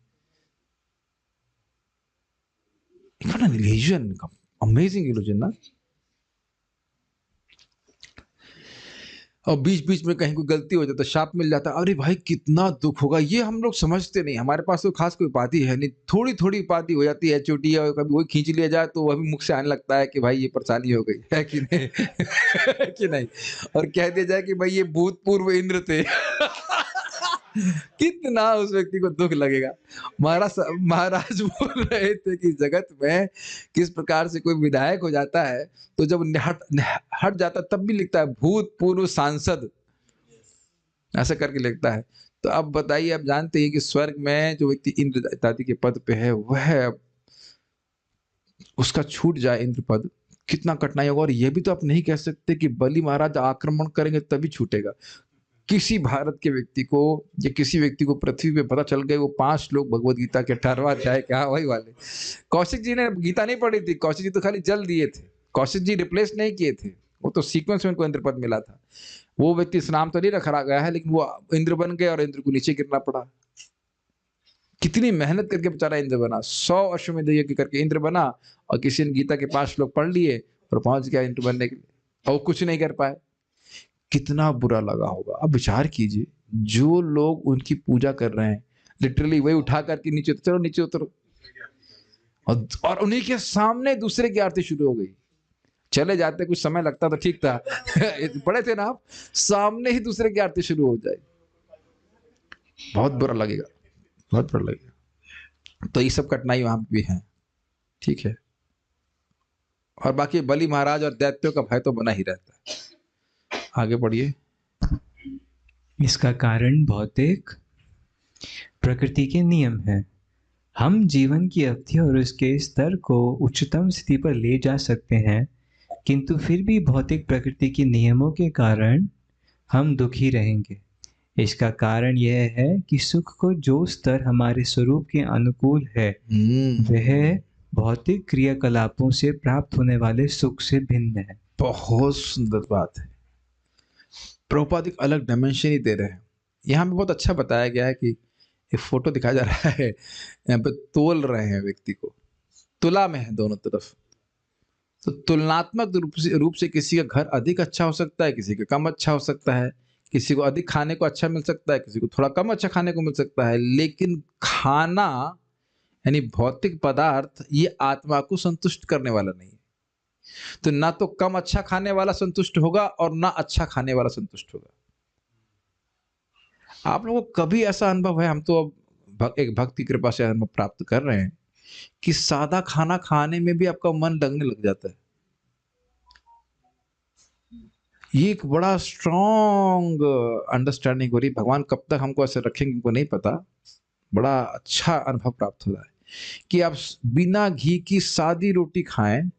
इल्यूजन, अमेजिंग इल्यूजन ना। और बीच बीच में कहीं कोई गलती हो जाता, शाप मिल जाता, अरे भाई कितना दुख होगा। ये हम लोग समझते नहीं, हमारे पास तो खास कोई उपाधि है नहीं, थोड़ी थोड़ी उपाधि हो जाती है, चोटी, और कभी वही खींच लिया जाए तो वह भी मुख से आने लगता है कि भाई ये परेशानी हो गई है कि नहीं है कि नहीं, और कह दिया जाए कि भाई ये भूतपूर्व इंद्र थे कितना उस व्यक्ति को दुख लगेगा। महाराज बोल रहे थे कि जगत में किस प्रकार से कोई विधायक हो जाता है, तो जब हट जाता तब भी लिखता है भूतपूर्व सांसद, ऐसा करके लिखता है। तो अब बताइए, आप जानते हैं कि स्वर्ग में जो व्यक्ति इंद्र इत्यादि के पद पे है, वह उसका छूट जाए इंद्र पद, कितना कठिनाई होगा। और ये भी तो आप नहीं कह सकते कि बलि महाराज आक्रमण करेंगे तभी छूटेगा। किसी भारत के व्यक्ति को या किसी व्यक्ति को पृथ्वी पे पता चल गए वो 5 लोग भगवत गीता के 18वां अध्याय के, हाँ वही वाले। कौशिक जी ने गीता नहीं पढ़ी थी, कौशिक जी तो खाली जल दिए थे, कौशिक जी रिप्लेस नहीं किए थे, वो तो सीक्वेंस में उनको इंद्र पद मिला था। वो व्यक्ति इस नाम तो नहीं रखा गया है, लेकिन वो इंद्र बन गए और इंद्र को नीचे गिरना पड़ा। कितनी मेहनत करके बेचारा इंद्र बना, 100 अश्वमेध यज्ञ करके इंद्र बना, और किसी ने गीता के 5 श्लोक पढ़ लिए और पहुंच गया इंद्र बनने के लिए, और कुछ नहीं कर पाए। कितना बुरा लगा होगा। अब विचार कीजिए, जो लोग उनकी पूजा कर रहे हैं, लिटरली वही उठा करके नीचे उतर, चलो नीचे उतरो, और उन्हीं के सामने दूसरे की आरती शुरू हो गई। चले जाते कुछ समय लगता तो ठीक था पढ़े थे ना आप, सामने ही दूसरे की आरती शुरू हो जाए, बहुत बुरा लगेगा, बहुत बुरा लगेगा। तो ये सब कठिनाई वहां भी है, ठीक है। और बाकी बलि महाराज और दैत्यों का भय तो बना ही रहता है। आगे बढ़िए। इसका कारण भौतिक प्रकृति के नियम है। हम जीवन की अवधि और उसके स्तर को उच्चतम स्थिति पर ले जा सकते हैं, किंतु फिर भी भौतिक प्रकृति के नियमों के कारण हम दुखी रहेंगे। इसका कारण यह है कि सुख को जो स्तर हमारे स्वरूप के अनुकूल है वह भौतिक क्रियाकलापों से प्राप्त होने वाले सुख से भिन्न है। बहुत सुंदर बात है। प्रभुपाद एक अलग डायमेंशन ही दे रहे हैं। यहाँ पे बहुत अच्छा बताया गया है कि एक फोटो दिखाया जा रहा है, यहाँ पे तोल रहे हैं व्यक्ति को, तुला में है दोनों तरफ। तो तुलनात्मक रूप से किसी का घर अधिक अच्छा हो सकता है, किसी का कम अच्छा हो सकता है, किसी को अधिक खाने को अच्छा मिल सकता है, किसी को थोड़ा कम अच्छा खाने को मिल सकता है। लेकिन खाना यानी भौतिक पदार्थ ये आत्मा को संतुष्ट करने वाला नहीं है। तो ना तो कम अच्छा खाने वाला संतुष्ट होगा और ना अच्छा खाने वाला संतुष्ट होगा। आप लोगों को कभी ऐसा अनुभव है, हम तो अब एक भक्त की कृपा से अनुभव प्राप्त कर रहे हैं कि सादा खाना खाने में भी आपका मन लगने लग जाता है। ये एक बड़ा स्ट्रॉन्ग अंडरस्टैंडिंग हो रही। भगवान कब तक हमको ऐसे रखेंगे हमको नहीं पता। बड़ा अच्छा अनुभव प्राप्त हो रहा है कि आप बिना घी की सादी रोटी खाएं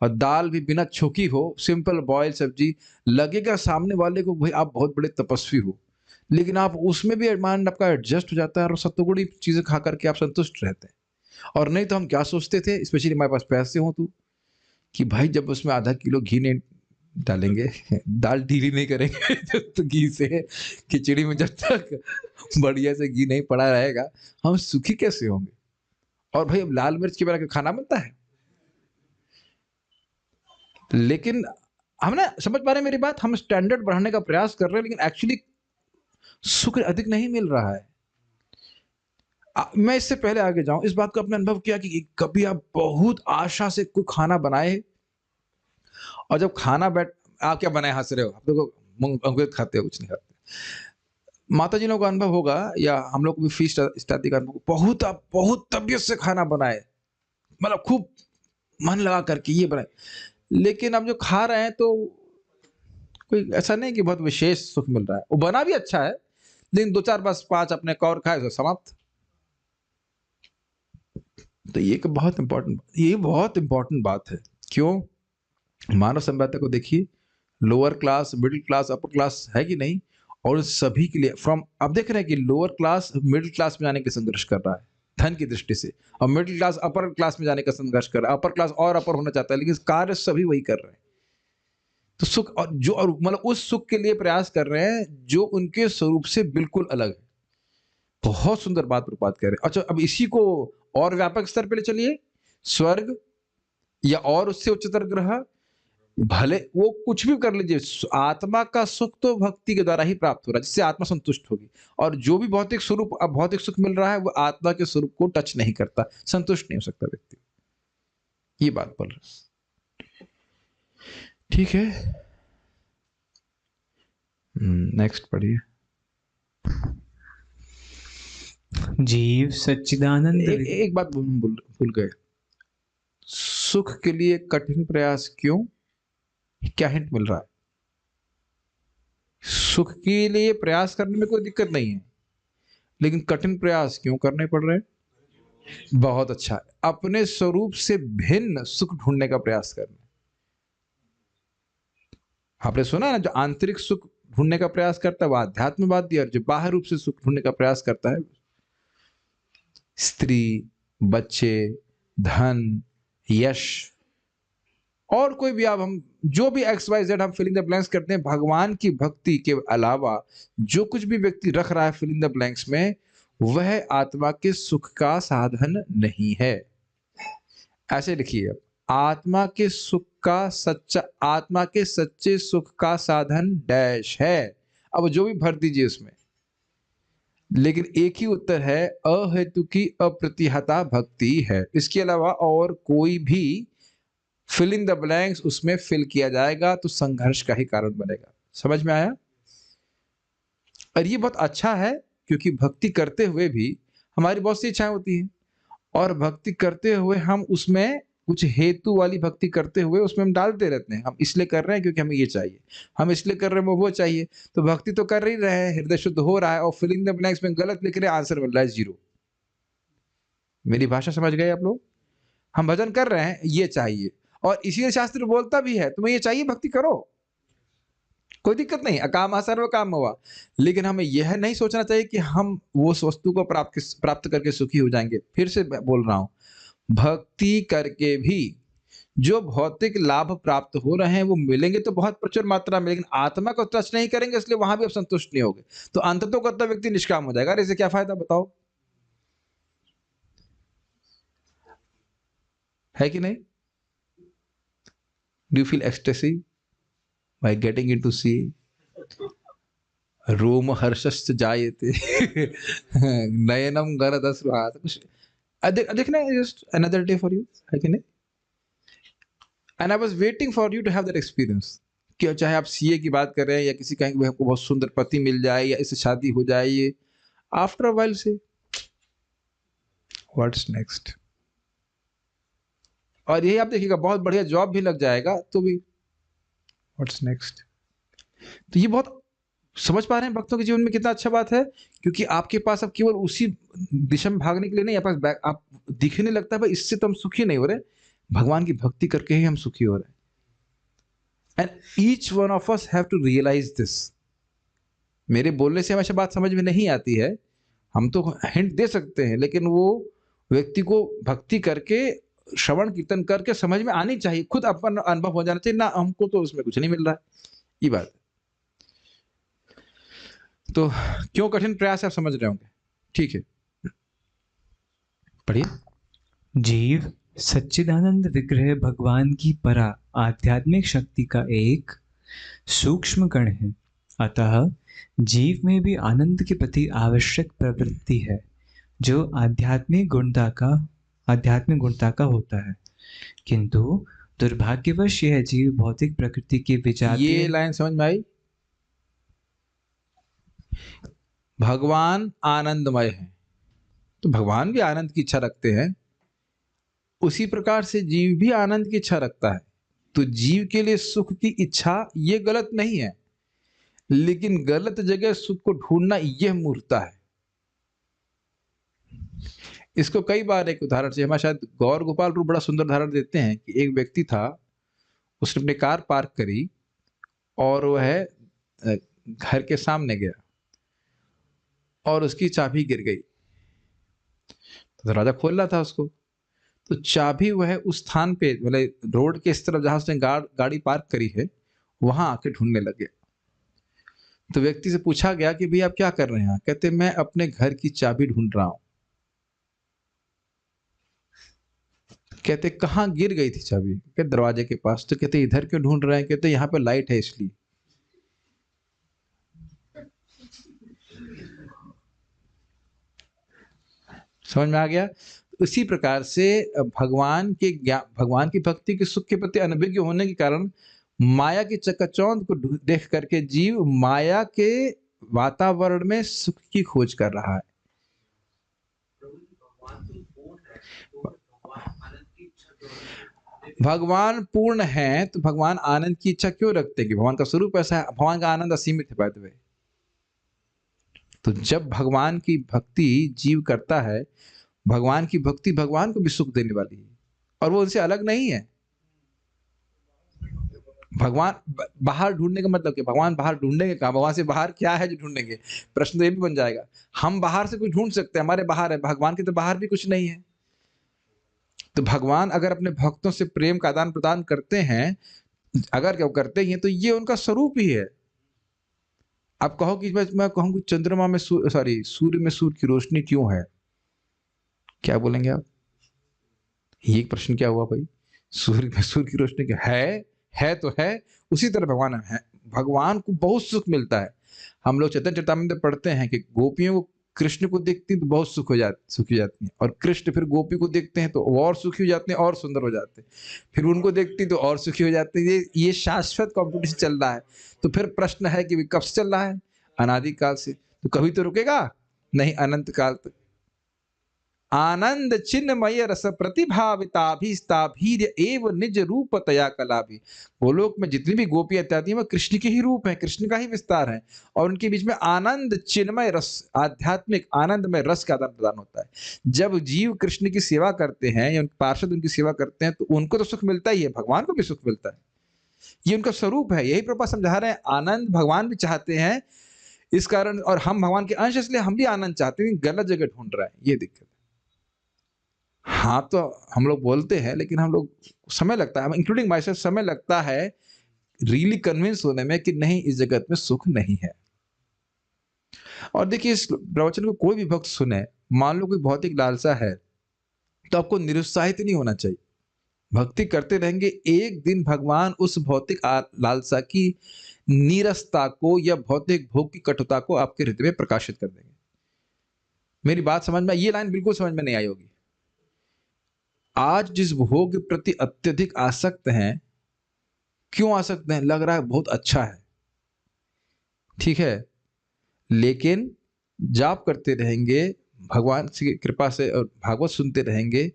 और दाल भी बिना छोकी हो, सिंपल बॉयल सब्जी, लगेगा सामने वाले को भाई आप बहुत बड़े तपस्वी हो, लेकिन आप उसमें भी माइंड आपका एडजस्ट हो जाता है और सत्तुगुड़ी चीजें खा करके आप संतुष्ट रहते हैं। और नहीं तो हम क्या सोचते थे, स्पेशली हमारे पास पैसे हो तो, कि भाई जब उसमें आधा किलो घी नहीं डालेंगे, दाल ढीली नहीं करेंगे तो घी से खिचड़ी में जब तक बढ़िया से घी नहीं पड़ा रहेगा हम सुखी कैसे होंगे। और भाई अब लाल मिर्च के बना खाना बनता है। लेकिन हम ना समझ पा रहे हैं मेरी बात, हम स्टैंडर्ड बढ़ाने का प्रयास कर रहे हैं लेकिन एक्चुअली सुख अधिक नहीं मिल रहा है। मैं इससे पहले आगे जाऊं, इस बात को अपने अनुभव किया कि कभी आप बहुत आशा से कोई खाना बनाए और जब खाना बैठ, आप क्या बनाए हंस रहे हो, आप लोग खाते हो कुछ नहीं खाते। माता जी लोगों का अनुभव होगा या हम लोग भी फीस इत्यादि का अनुभव, बहुत तबीयत से खाना बनाए, मतलब खूब मन लगा करके ये बनाए, लेकिन अब जो खा रहे हैं तो कोई ऐसा नहीं कि बहुत विशेष सुख मिल रहा है। वो बना भी अच्छा है लेकिन 2-4 बस 5 अपने कौर खाए तो समाप्त। तो ये बहुत इंपॉर्टेंट बात है। क्यों? मानव सभ्यता को देखिए, lower class, middle class, upper class है कि नहीं, और सभी के लिए अब देख रहे हैं कि लोअर क्लास मिडिल क्लास में जाने के संघर्ष कर रहा है धन की दृष्टि से, और मिडिल क्लास अपर क्लास में जाने का संघर्ष कर रहा है, अपर क्लास और अपर होना चाहता है, लेकिन कार्य सभी वही कर रहे हैं। तो सुख और मतलब उस सुख के लिए प्रयास कर रहे हैं जो उनके स्वरूप से बिल्कुल अलग है। बहुत सुंदर बात प्रपात कह रहे हैं। अच्छा, अब इसी को और व्यापक स्तर पे ले चलिए, स्वर्ग या और उससे उच्चतर ग्रह, भले वो कुछ भी कर लीजिए, आत्मा का सुख तो भक्ति के द्वारा ही प्राप्त हो रहा है, जिससे आत्मा संतुष्ट होगी। और जो भी भौतिक स्वरूप, अब भौतिक सुख मिल रहा है वो आत्मा के स्वरूप को टच नहीं करता, संतुष्ट नहीं हो सकता व्यक्ति। ये बात बोल रहा है, ठीक है। नेक्स्ट पढ़िए। जीव सच्चिदानंद एक बात भूल गए, सुख के लिए कठिन प्रयास क्यों? क्या हिंट मिल रहा है? सुख के लिए प्रयास करने में कोई दिक्कत नहीं है, लेकिन कठिन प्रयास क्यों करने पड़ रहे हैं? बहुत अच्छा है। अपने स्वरूप से भिन्न सुख ढूंढने का प्रयास करना। आपने सुना ना, जो आंतरिक सुख ढूंढने का प्रयास करता है वो आध्यात्मवादी, और जो बाहर रूप से सुख ढूंढने का प्रयास करता है स्त्री, बच्चे, धन, यश, और कोई भी, आप हम जो भी XYZ हम फिलिंग द ब्लैंक्स करते हैं, भगवान की भक्ति के अलावा जो कुछ भी व्यक्ति रख रहा है फिलिंग द ब्लैंक्स में, वह आत्मा के सुख का साधन नहीं है। ऐसे लिखिए, आत्मा के सुख का सच्चा, आत्मा के सच्चे सुख का साधन डैश है। अब जो भी भर दीजिए उसमें, लेकिन एक ही उत्तर है, अहेतु की अप्रतिहता भक्ति है। इसके अलावा और कोई भी फिल इन द ब्लैंक्स उसमें फिल किया जाएगा तो संघर्ष का ही कारण बनेगा। समझ में आया? और ये बहुत अच्छा है, क्योंकि भक्ति करते हुए भी हमारी बहुत सी इच्छाएं होती हैं, और भक्ति करते हुए हम उसमें कुछ हेतु वाली भक्ति करते हुए उसमें हम डालते रहते हैं। हम इसलिए कर रहे हैं क्योंकि हमें ये चाहिए, हम इसलिए कर रहे हैं वो चाहिए। तो भक्ति तो कर ही रहे हैं, हृदय शुद्ध हो रहा है, और फिलिंग द ब्लैंक्स में गलत लिख रहे हैं, आंसर मिल रहा है 0। मेरी भाषा समझ गए आप लोग? हम भजन कर रहे हैं, ये चाहिए, और इसीलिए शास्त्र बोलता भी है तुम्हें ये चाहिए, भक्ति करो, कोई दिक्कत नहीं, अकाम सर्व काम हुआ। लेकिन हमें यह नहीं सोचना चाहिए कि हम वो वस्तु को प्राप्त करके सुखी हो जाएंगे। फिर से बोल रहा हूं, भक्ति करके भी जो भौतिक लाभ प्राप्त हो रहे हैं वो मिलेंगे तो बहुत प्रचुर मात्रा में, लेकिन आत्मा को टच नहीं करेंगे, इसलिए वहां भी आप संतुष्ट नहीं होगे, तो अंततः करता व्यक्ति निष्काम हो जाएगा। अरे इससे क्या फायदा बताओ, है कि नहीं? Do you feel ecstasy by getting into sea? रोम हर्षश्च जायते नयनम गरदश्रुहा। कुछ देखना, just another day for you, है कि नहीं? And I was waiting for you to have that experience, कि चाहे आप सीए की बात कर रहे हैं या किसी कहेंगे भाई आपको बहुत सुंदर पति मिल जाए या इससे शादी हो जाए, ये आफ्टर अ व्हाइल से व्हाट्स नेक्स्ट। और यही आप देखिएगा, बहुत बढ़िया जॉब भी लग जाएगा तो भी व्हाट्स नेक्स्ट। तो ये बहुत समझ पा रहे हैं भक्तों के जीवन में कितना अच्छा बात है, क्योंकि आपके पास अब केवल उसी दिशा में भागने के लिए नहीं, आपके पास आप दिखने लगता है भाई इससे तो हम सुखी नहीं हो रहे, भगवान की भक्ति करके ही हम सुखी हो रहे हैं। And each one of us have to realise this. मेरे बोलने से हमेशा बात समझ में नहीं आती है, हम तो हिंट दे सकते हैं, लेकिन वो व्यक्ति को भक्ति करके, श्रवण कीर्तन करके समझ में आनी चाहिए, खुद अपन अनुभव हो जाना चाहिए ना, हमको तो उसमें कुछ नहीं मिल रहा है, ये बात। तो क्यों कठिन प्रयास, आप समझ रहे होंगे। ठीक है, पढ़िए। जीव सच्चिदानंद विग्रह भगवान की परा आध्यात्मिक शक्ति का एक सूक्ष्म कण है, अतः जीव में भी आनंद के प्रति आवश्यक प्रवृत्ति है, जो आध्यात्मिक गुणता का होता है। किंतु दुर्भाग्यवश यह जीव भौतिक प्रकृति के विचार, ये लाइन समझ में आई? भगवान आनंदमय है, तो भगवान भी आनंद की इच्छा रखते हैं, उसी प्रकार से जीव भी आनंद की इच्छा रखता है। तो जीव के लिए सुख की इच्छा ये गलत नहीं है, लेकिन गलत जगह सुख को ढूंढना यह मूर्खता है। इसको कई बार एक उदाहरण से, हमारे शायद गौर गोपाल रूप बड़ा सुंदर उदाहरण देते हैं कि एक व्यक्ति था, उसने अपनी कार पार्क करी और वह घर के सामने गया और उसकी चाबी गिर गई। तो दरवाजा खोल रहा था उसको, तो चाबी वह उस स्थान पे, मतलब रोड के इस तरफ जहां उसने गाड़ी पार्क करी है, वहां आके ढूंढने लगे। तो व्यक्ति से पूछा गया कि भैया आप क्या कर रहे हैं? कहते मैं अपने घर की चाबी ढूंढ रहा हूं। कहते कहाँ गिर गई थी चाबी? कहते दरवाजे के पास। तो कहते इधर क्यों ढूंढ रहे हैं? कहते यहाँ पे लाइट है इसलिए। समझ में आ गया? उसी प्रकार से भगवान की भक्ति के सुख के प्रति अनभिज्ञ होने के कारण माया की चकाचौंध को देख करके जीव माया के वातावरण में सुख की खोज कर रहा है। भगवान पूर्ण है तो भगवान आनंद की इच्छा क्यों रखते हैं? कि भगवान का स्वरूप ऐसा है, भगवान का आनंद असीमित है। बाय द वे, तो जब भगवान की भक्ति जीव करता है, भगवान की भक्ति भगवान को भी सुख देने वाली है और वो उनसे अलग नहीं है। भगवान बाहर ढूंढने का मतलब क्या? भगवान बाहर ढूंढेंगे कहाँ? भगवान से बाहर क्या है जो ढूंढेंगे? प्रश्न तो ये भी बन जाएगा। हम बाहर से कुछ ढूंढ सकते हैं, हमारे बाहर है, भगवान के तो बाहर भी कुछ नहीं है। तो भगवान अगर अपने भक्तों से प्रेम का आदान प्रदान करते हैं, अगर क्या करते ही हैं, तो ये उनका स्वरूप ही है। आप कहो कि मैं कहूँ कि चंद्रमा में सूर्य में सूर्य की रोशनी क्यों है, क्या बोलेंगे आप? ये प्रश्न क्या हुआ भाई? सूर्य में सूर्य की रोशनी क्या है तो है। उसी तरह भगवान है, भगवान को बहुत सुख मिलता है। हम लोग चैतन्य चरितामृत में पढ़ते हैं कि गोपियों को कृष्ण को देखती तो बहुत सुखी जाती हैं, और कृष्ण फिर गोपी को देखते हैं तो वो और सुखी हो जाते हैं और सुंदर हो जाते हैं, फिर उनको देखती तो और सुखी हो जाते हैं। ये शाश्वत कॉम्पिटिशन चल रहा है। तो फिर प्रश्न है कि कब से चल रहा है? अनादिकाल से। तो कभी तो रुकेगा नहीं, अनंत काल तक। आनंद चिन्मय रस प्रतिभाविताभीस्ताभीर्य एव निज रूप तया कला भी। गोलोक में जितनी भी गोपियां इत्यादि हैं वो कृष्ण के ही रूप हैं, कृष्ण का ही विस्तार है, और उनके बीच में आनंद चिन्मय रस, आध्यात्मिक आनंदमय रस का आदान प्रदान होता है। जब जीव कृष्ण की सेवा करते हैं या पार्षद उनकी सेवा करते हैं तो उनको तो सुख मिलता ही है, भगवान को भी सुख मिलता है। ये उनका स्वरूप है। यही प्रभुपाद समझा रहे हैं, आनंद भगवान भी चाहते हैं इस कारण, और हम भगवान के अंश इसलिए हम भी आनंद चाहते हैं, गलत जगह ढूंढ रहा है, ये दिक्कत। हाँ तो हम लोग बोलते हैं, लेकिन हम लोग समय लगता है, इंक्लूडिंग माई सेल्फ, समय लगता है रियली कन्विंस होने में कि नहीं, इस जगत में सुख नहीं है। और देखिए, इस प्रवचन को कोई भी भक्त सुने, मान लो कोई भौतिक लालसा है, तो आपको निरुत्साहित नहीं होना चाहिए। भक्ति करते रहेंगे, एक दिन भगवान उस भौतिक लालसा की नीरसता को या भौतिक भोग की कटुता को आपके हृदय में प्रकाशित कर देंगे। मेरी बात समझ में, ये लाइन बिल्कुल समझ में नहीं आई होगी। आज जिस भोग के प्रति अत्यधिक आसक्त हैं, क्यों आसक्त हैं? लग रहा है बहुत अच्छा है, ठीक है, लेकिन जाप करते रहेंगे, भगवान की कृपा से और भागवत सुनते रहेंगे,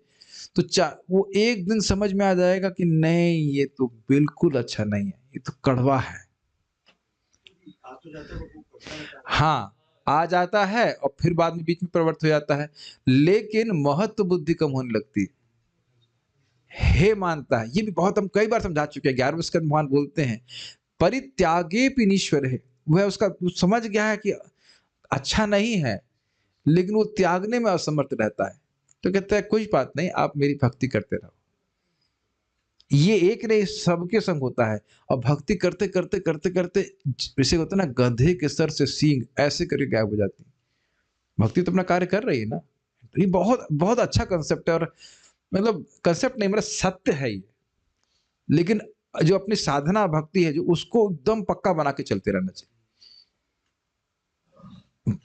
तो वो एक दिन समझ में आ जाएगा कि नहीं, ये तो बिल्कुल अच्छा नहीं है, ये तो कड़वा है। हाँ, आ जाता है और फिर बाद में बीच में प्रवृत्त हो जाता है, लेकिन महत्व बुद्धि कम होने लगती है, मानता है। ये भी बहुत हम कई बार समझा चुके हैं। 11वें स्कंद भगवान बोलते हैं, परित्यागे पिनीश्वर है। वह उसका समझ गया है कि अच्छा नहीं है, लेकिन वो त्यागने में असमर्थ रहता है। तो कहता है कोई बात नहीं, आप मेरी भक्ति करते रहो। ये एक नहीं, सबके संग होता है। और भक्ति करते करते करते करते जैसे होता है ना, गधे के सर से सींग ऐसे करके गायब हो जाती है। भक्ति तो अपना कार्य कर रही है ना। तो ये बहुत बहुत अच्छा कंसेप्ट है, और मतलब कंसेप्ट नहीं, मतलब सत्य है ये। लेकिन जो अपनी साधना भक्ति है, जो उसको एकदम पक्का बना के चलते रहना चाहिए।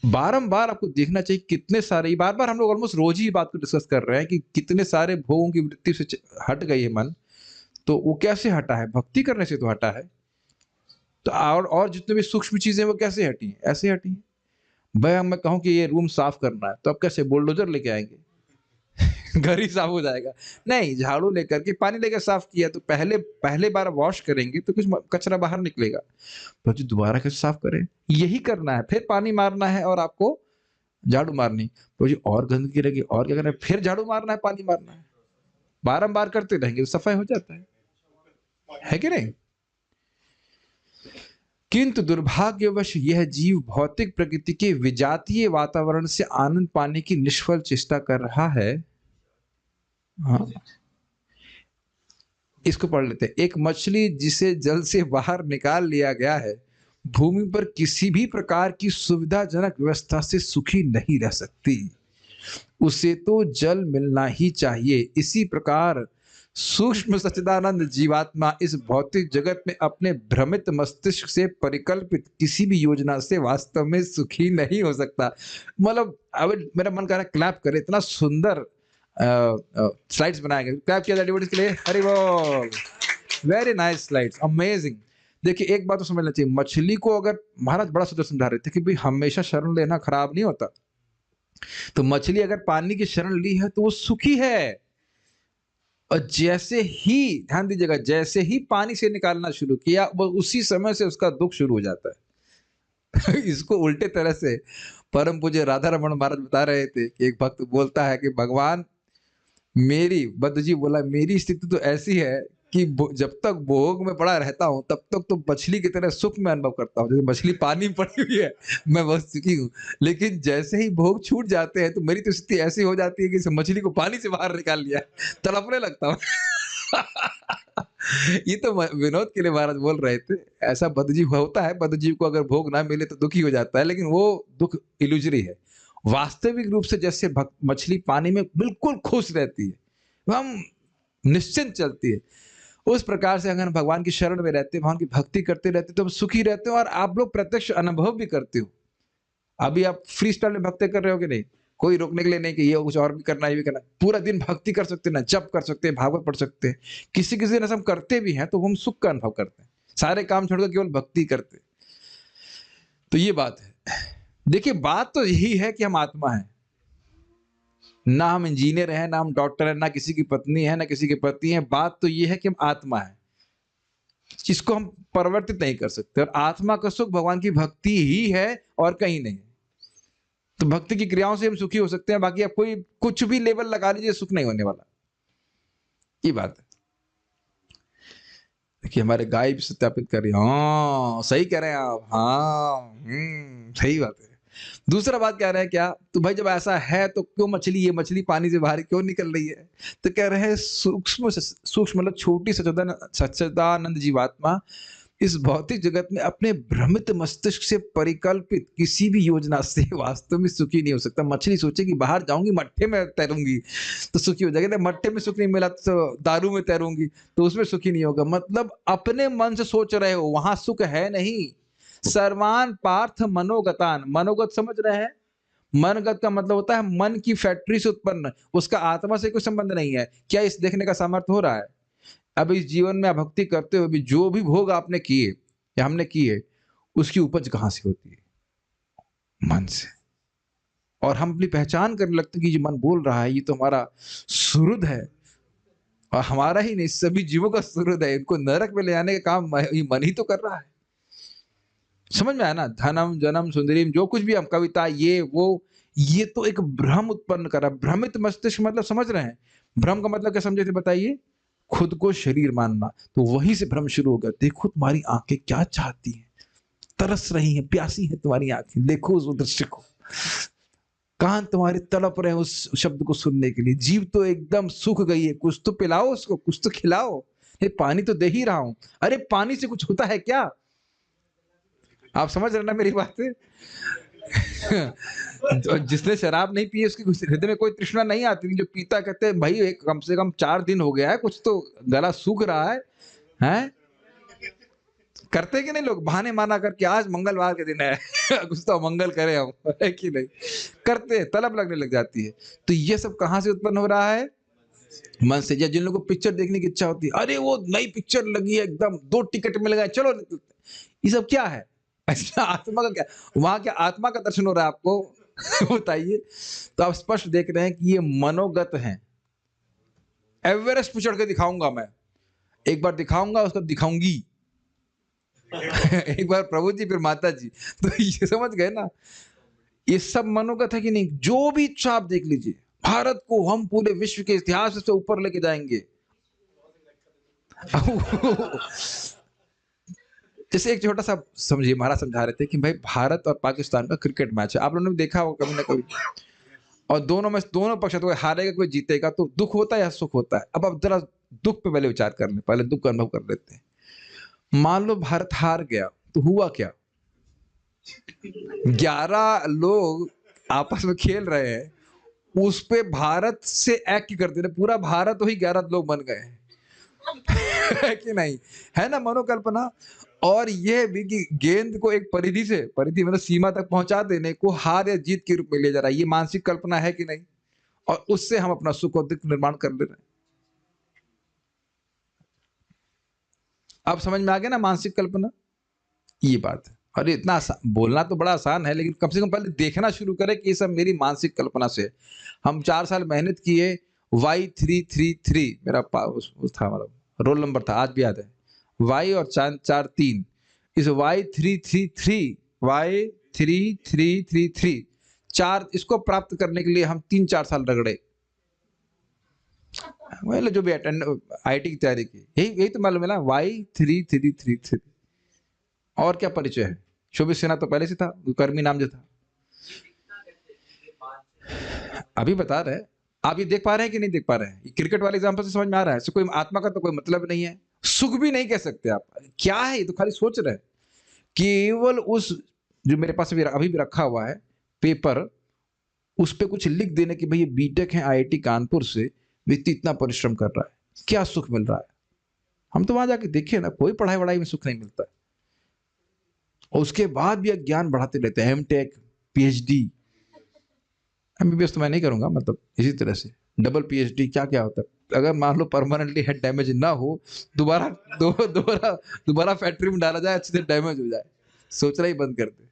बारंबार आपको देखना चाहिए कितने सारे, बार बार हम लोग ऑलमोस्ट रोज ही बात को डिस्कस कर रहे हैं कि कितने सारे भोगों की वृत्ति से हट गई है मन। तो वो कैसे हटा है? भक्ति करने से तो हटा है। तो और जितने भी सूक्ष्म चीजें वो कैसे हटी हैं? ऐसे हटी हैं। भाई मैं कहूं कि ये रूम साफ करना है, तो आप कैसे बुलडोजर लेके आएंगे? घर ही साफ हो जाएगा? नहीं, झाड़ू लेकर के, पानी लेकर साफ किया तो पहले बार वॉश करेंगे तो कुछ कचरा बाहर निकलेगा, तो जो दोबारा कैसे साफ करें? यही करना है, फिर पानी मारना है और आपको झाड़ू मारनी, तो जी और गंदगी रहेगी, और क्या करना है, फिर झाड़ू मारना है, पानी मारना है, बारंबार करते रहेंगे तो सफाई हो जाता है कि नहीं? किंतु दुर्भाग्यवश यह जीव भौतिक प्रकृति के विजातीय वातावरण से आनंद पाने की निष्फल चेष्टा कर रहा है। हाँ, इसको पढ़ लेते हैं। एक मछली जिसे जल से बाहर निकाल लिया गया है, भूमि पर किसी भी प्रकार की सुविधाजनक व्यवस्था से सुखी नहीं रह सकती। उसे तो जल मिलना ही चाहिए। इसी प्रकार सूक्ष्म सच्चिदानंद जीवात्मा इस भौतिक जगत में अपने भ्रमित मस्तिष्क से परिकल्पित किसी भी योजना से वास्तव में सुखी नहीं हो सकता। मतलब अब मेरा मन कर रहा है क्लैप करे, इतना सुंदर स्लाइड्स बनाए गए। क्लैप किया जाए डिवोटीज के लिए, हरि बोल। Very nice slides, amazing. देखिए एक बात तो समझना चाहिए, मछली को अगर महाराज बड़ा सुंदर समझा रहे थे कि भाई हमेशा शरण लेना खराब नहीं होता। तो मछली अगर पानी की शरण ली है तो वो सुखी है, और जैसे ही, ध्यान दीजिएगा, जैसे ही पानी से निकालना शुरू किया वो उसी समय से उसका दुख शुरू हो जाता है। इसको उल्टे तरह से परम पूज्य राधा रमन महाराज बता रहे थे कि एक भक्त बोलता है कि भगवान मेरी, बद्ध जी बोला, मेरी स्थिति तो ऐसी है कि जब तक भोग में पड़ा रहता हूँ तब तक तो मछली की तरह सुख में अनुभव करता हूँ, जैसे मछली पानी में पड़ी हुई है मैं बस चुकी हूँ, लेकिन जैसे ही भोग छूट जाते हैं तो मेरी तो स्थिति ऐसी हो जाती है कि इस मछली को पानी से बाहर निकाल लिया, तड़पने लगता हूँ। ये तो विनोद के लिए महाराज बोल रहे थे। ऐसा बद्धजीव होता है, बद्धजीव को अगर भोग ना मिले तो दुखी हो जाता है, लेकिन वो दुख इल्यूजरी है। वास्तविक रूप से जैसे मछली पानी में बिल्कुल खुश रहती है, हम निश्चिंत चलती है, उस प्रकार से अगर भगवान की शरण में रहते, भगवान की भक्ति करते रहते तो हम सुखी रहते हो। और आप लोग प्रत्यक्ष अनुभव भी करते हो। अभी आप फ्री स्टाइल में भक्ति कर रहे हो कि नहीं, कोई रोकने के लिए नहीं कि ये कुछ और भी करना, ये भी करना, पूरा दिन भक्ति कर सकते हैं ना, जप कर सकते हैं, भागवत पढ़ सकते हैं, किसी किसी दिन हम करते भी हैं तो हम सुख का अनुभव करते हैं, सारे काम छोड़कर केवल भक्ति करते। तो ये बात है। देखिए बात तो यही है कि हम आत्मा है, ना हम इंजीनियर हैं, ना हम डॉक्टर हैं, ना किसी की पत्नी है, ना किसी के पति है। बात तो ये है कि हम आत्मा है, जिसको हम परिवर्तित नहीं कर सकते, और आत्मा का सुख भगवान की भक्ति ही है और कहीं नहीं। तो भक्ति की क्रियाओं से हम सुखी हो सकते हैं, बाकी आप कोई कुछ भी लेवल लगा लीजिए, सुख नहीं होने वाला। ये बात है। देखिए हमारे गाय भी सत्यापित कर रही है, हाँ सही कह रहे हैं आप, हाँ सही बात है। दूसरा बात कह रहे हैं क्या, तो भाई जब ऐसा है तो क्यों मछली, ये मछली पानी से बाहर क्यों निकल रही है? तो कह रहे हैं सूक्ष्म मतलब छोटी सच्चिदानंद जीवात्मा इस भौतिक जगत में अपने भ्रमित मस्तिष्क से परिकल्पित किसी भी योजना से वास्तव में सुखी नहीं हो सकता। मछली सोचे कि बाहर जाऊंगी, मट्ठे में तैरूंगी तो सुखी हो जाएगी, मट्ठे में सुख नहीं मिला तो दारू में तैरूंगी तो उसमें सुखी नहीं होगा। मतलब अपने मन से सोच रहे हो, वहां सुख है नहीं। सर्वान पार्थ मनोगतान, मनोगत समझ रहे हैं? मनगत का मतलब होता है मन की फैक्ट्री से उत्पन्न, उसका आत्मा से कोई संबंध नहीं है। क्या इस देखने का सामर्थ्य हो रहा है? अब इस जीवन में आप भक्ति करते हुए भी जो भी भोग आपने किए या हमने किए, उसकी उपज कहां से होती है? मन से। और हम अपनी पहचान करने लगते कि ये मन बोल रहा है, ये तो हमारा सुहृद है, और हमारा ही नहीं सभी जीवों का सुहृद है, इनको नरक में ले आने का काम ये मन ही तो कर रहा है। समझ में आया ना? धनम जन्म सुंदरीम, जो कुछ भी हम कविता ये वो, ये तो एक भ्रम उत्पन्न कर रहा है। भ्रमित मस्तिष्क मतलब समझ रहे हैं? भ्रम का मतलब क्या समझे थे बताइए? खुद को शरीर मानना। तो वहीं से भ्रम शुरू हो गया। देखो तुम्हारी आंखें क्या चाहती हैं, तरस रही हैं, प्यासी हैं तुम्हारी आंखें, देखो उस दृश्य को। कान तुम्हारे तड़प रहे हैं उस शब्द को सुनने के लिए। जीव तो एकदम सूख गई है, कुछ तो पिलाओ उसको, कुछ तो खिलाओ। नहीं पानी तो दे ही रहा हूं। अरे पानी से कुछ होता है क्या? आप समझ रहे ना मेरी बात? जिसने शराब नहीं पी उसके हृदय में कोई तृष्णा नहीं आती। जो पीता कहते हैं भाई एक कम से कम 4 दिन हो गया है, कुछ तो गला सूख रहा है, हैं? करते कि नहीं लोग बहाने माना करके, आज मंगलवार के दिन है कुछ तो मंगल करे हम, है कि नहीं? करते, तलब लगने लग जाती है। तो ये सब कहां से उत्पन्न हो रहा है? मन से। या जिन लोगों को पिक्चर देखने की इच्छा होती है, अरे वो नई पिक्चर लगी है एकदम, 2 टिकट मिल गए, चलो। ये सब क्या है? आत्मा का क्या? वहां क्या आत्मा का दर्शन हो रहा है आपको? बताइए। तो आप स्पष्ट देख रहे हैं कि ये मनोगत है। एवरेस्ट पे चढ़ के दिखाऊंगा मैं, एक बार दिखाऊंगा, उसको दिखाऊंगी एक बार प्रभु जी फिर माता जी। तो ये समझ गए ना? ये सब मनोगत है कि नहीं? जो भी इच्छा आप देख लीजिए, भारत को हम पूरे विश्व के इतिहास से ऊपर लेके जाएंगे। जैसे एक छोटा सा समझिए, महाराज समझा रहे थे कि भाई भारत और पाकिस्तान का क्रिकेट मैच है, आप लोगों ने देखा होगा कभी ना कभी, और दोनों पक्ष कोई हारेगा कोई जीतेगा, तो दुख होता है या सुख होता है? अब आप जरा दुख पे पहले विचार कर लें, पहले दुख का अनुभव कर लेते हैं। मान लो भारत हार गया तो हुआ क्या? 11 लोग आपस में खेल रहे हैं, उस पे भारत से एक्ट करते रहे, पूरा भारत वही 11 लोग बन गए है कि नहीं? है ना मनोकल्पना? और यह भी कि गेंद को एक परिधि मतलब सीमा तक पहुंचा देने को हार या जीत के रूप में ले जा रहा है, ये मानसिक कल्पना है कि नहीं? और उससे हम अपना सुख और दुख निर्माण कर ले रहे हैं। अब समझ में आ गया ना मानसिक कल्पना? ये बात है। अरे इतना बोलना तो बड़ा आसान है, लेकिन कम से कम पहले देखना शुरू करें कि ये सब मेरी मानसिक कल्पना से। हम 4 साल मेहनत किए, Y333 मेरा था, मतलब रोल नंबर था, आज भी याद है, Y और 4 3। इस Y333 y3333 4, इसको प्राप्त करने के लिए हम 3-4 साल रगड़े। मतलब जो भी अटेंड आईटी की तैयारी की, यही तो मालूम है ना, y3333। और क्या परिचय है? शोभित सिन्हा तो पहले से था, कर्मी नाम जो था। अभी बता रहे हैं, आप ये देख पा रहे हैं कि नहीं देख पा रहे हैं? क्रिकेट वाले एग्जांपल से समझ में आ रहा है? इससे कोई आत्मा का तो कोई मतलब नहीं है, सुख भी नहीं कह सकते आप। क्या है ये? तो खाली सोच रहे हैं। केवल उस जो मेरे पास अभी भी रखा हुआ है पेपर, उस पे कुछ लिख देने की भाई ये बीटेक है आईआईटी कानपुर से, व्यक्ति इतना परिश्रम कर रहा है, क्या सुख मिल रहा है? हम तो वहां जाके देखे ना, कोई पढ़ाई वढ़ाई में सुख नहीं मिलता है। और उसके बाद भी ज्ञान बढ़ाते रहते हैं, एमटेक, पीएचडी, एमबीबीएस तो मैं नहीं करूंगा, मतलब इसी तरह से डबल पीएचडी। क्या क्या होता है? अगर मान लो परमानेंटली हेड डैमेज ना हो, दोबारा दोबारा फैक्ट्री में डाला जाए, अच्छे से डैमेज हो जाए, सोचना ही बंद कर दे।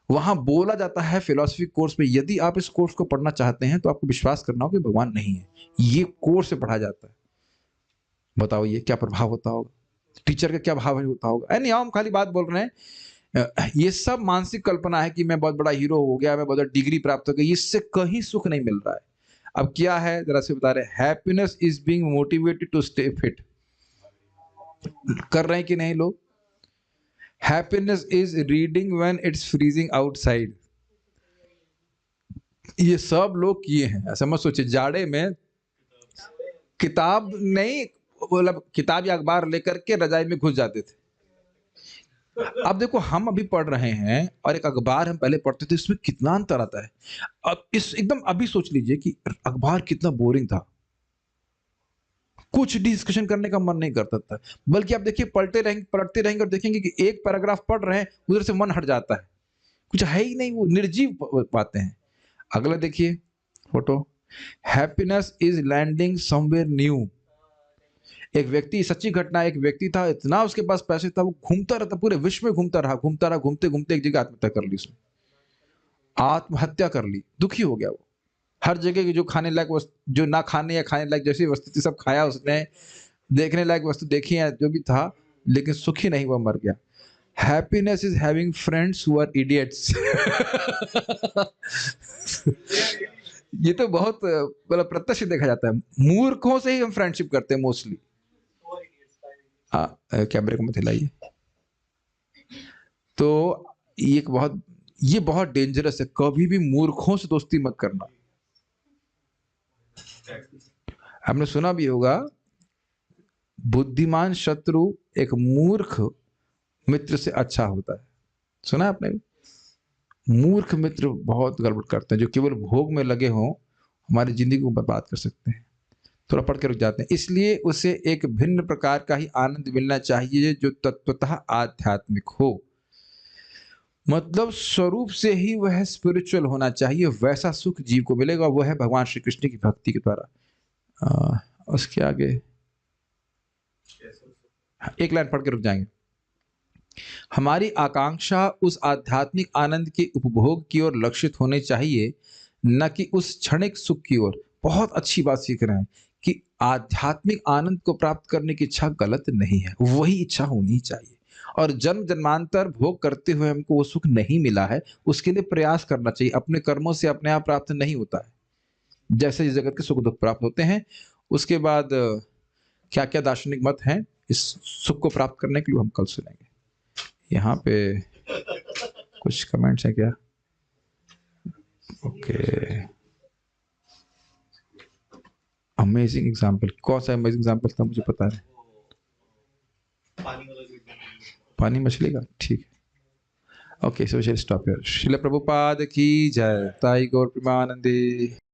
वहां बोला जाता है फिलॉसफी कोर्स में, यदि आप इस कोर्स को पढ़ना चाहते हैं तो आपको विश्वास करना हो कि भगवान नहीं है, ये कोर्स से पढ़ा जाता है। बताओ ये क्या प्रभाव होता होगा, टीचर का क्या भाव होता होगा? नहीं, हम खाली बात बोल रहे हैं। ये सब मानसिक कल्पना है कि मैं बहुत बड़ा हीरो हो गया, मैं बहुत बड़ा डिग्री प्राप्त हो गई, इससे कहीं सुख नहीं मिल रहा है। अब क्या है जरा से बता रहे, happiness is being motivated to stay fit. कर रहे हैं कि नहीं लोग? Happiness is reading when it's freezing outside. ये सब लोग किए हैं, ऐसा मत सोचिए। जाड़े में किताब नहीं, मतलब किताब या अखबार लेकर के रजाई में घुस जाते थे। अब देखो हम अभी पढ़ रहे हैं और एक अखबार हम पहले पढ़ते थे, इसमें कितना अंतर आता है। अब इस एकदम अभी सोच लीजिए कि अखबार कितना बोरिंग था, कुछ डिस्कशन करने का मन नहीं करता था। बल्कि आप देखिए पलटते रहेंगे और देखेंगे कि एक पैराग्राफ पढ़ रहे हैं, उधर से मन हट जाता है, कुछ है ही नहीं, वो निर्जीव बातें हैं। अगला देखिए फोटो, happiness is landing somewhere new. एक व्यक्ति, सच्ची घटना, एक व्यक्ति था, इतना उसके पास पैसे था, वो घूमता रहता, पूरे विश्व में घूमता रहा, घूमते घूमते एक जगह आत्महत्या कर ली उसने, आत्महत्या कर ली। दुखी हो गया वो। हर जगह की जो खाने लायक वस्तु, जो ना खाने या खाने लायक जैसी वस्तु थी सब खाया उसने, देखने लायक वस्तु देखी है जो भी था, लेकिन सुखी नहीं हुआ, मर गया। Happiness is having friends who are idiots. ये तो बहुत मतलब प्रत्यक्ष देखा जाता है, मूर्खों से ही हम फ्रेंडशिप करते हैं मोस्टली। कैमरे को मत हिलाइए। तो ये बहुत डेंजरस है, कभी भी मूर्खों से दोस्ती मत करना। हमने सुना भी होगा, बुद्धिमान शत्रु एक मूर्ख मित्र से अच्छा होता है। सुना है आपने? मूर्ख मित्र बहुत गड़बड़ करते हैं, जो केवल भोग में लगे हों, हमारी जिंदगी को बर्बाद कर सकते हैं। थोड़ा पढ़ के रुक जाते हैं। इसलिए उसे एक भिन्न प्रकार का ही आनंद मिलना चाहिए जो तत्वतः आध्यात्मिक हो, मतलब स्वरूप से ही वह स्पिरिचुअल होना चाहिए। वैसा सुख जीव को मिलेगा, वह है भगवान श्री कृष्ण की भक्ति के द्वारा। उसके आगे एक लाइन पढ़ के रुक जाएंगे। हमारी आकांक्षा उस आध्यात्मिक आनंद के उपभोग की ओर लक्षित होनी चाहिए, न कि उस क्षणिक सुख की ओर। बहुत अच्छी बात सीख रहे हैं कि आध्यात्मिक आनंद को प्राप्त करने की इच्छा गलत नहीं है, वही इच्छा होनी चाहिए। और जन्म जन्मांतर भोग करते हुए हमको वो सुख नहीं मिला है, उसके लिए प्रयास करना चाहिए। अपने कर्मों से अपने आप प्राप्त नहीं होता है, जैसे इस जगत के सुख दुख प्राप्त होते हैं। उसके बाद क्या क्या दार्शनिक मत हैं इस सुख को प्राप्त करने के लिए, हम कल सुनेंगे। यहाँ पे कुछ कमेंट्स हैं क्या? Okay, amazing example. कौन सा अमेजिंग एग्जाम्पल था मुझे पता है? पानी मछली का, ठीक है। Okay, so we shall stop here. Srila Prabhupada की जय। ताई गौर प्रेमानंदी।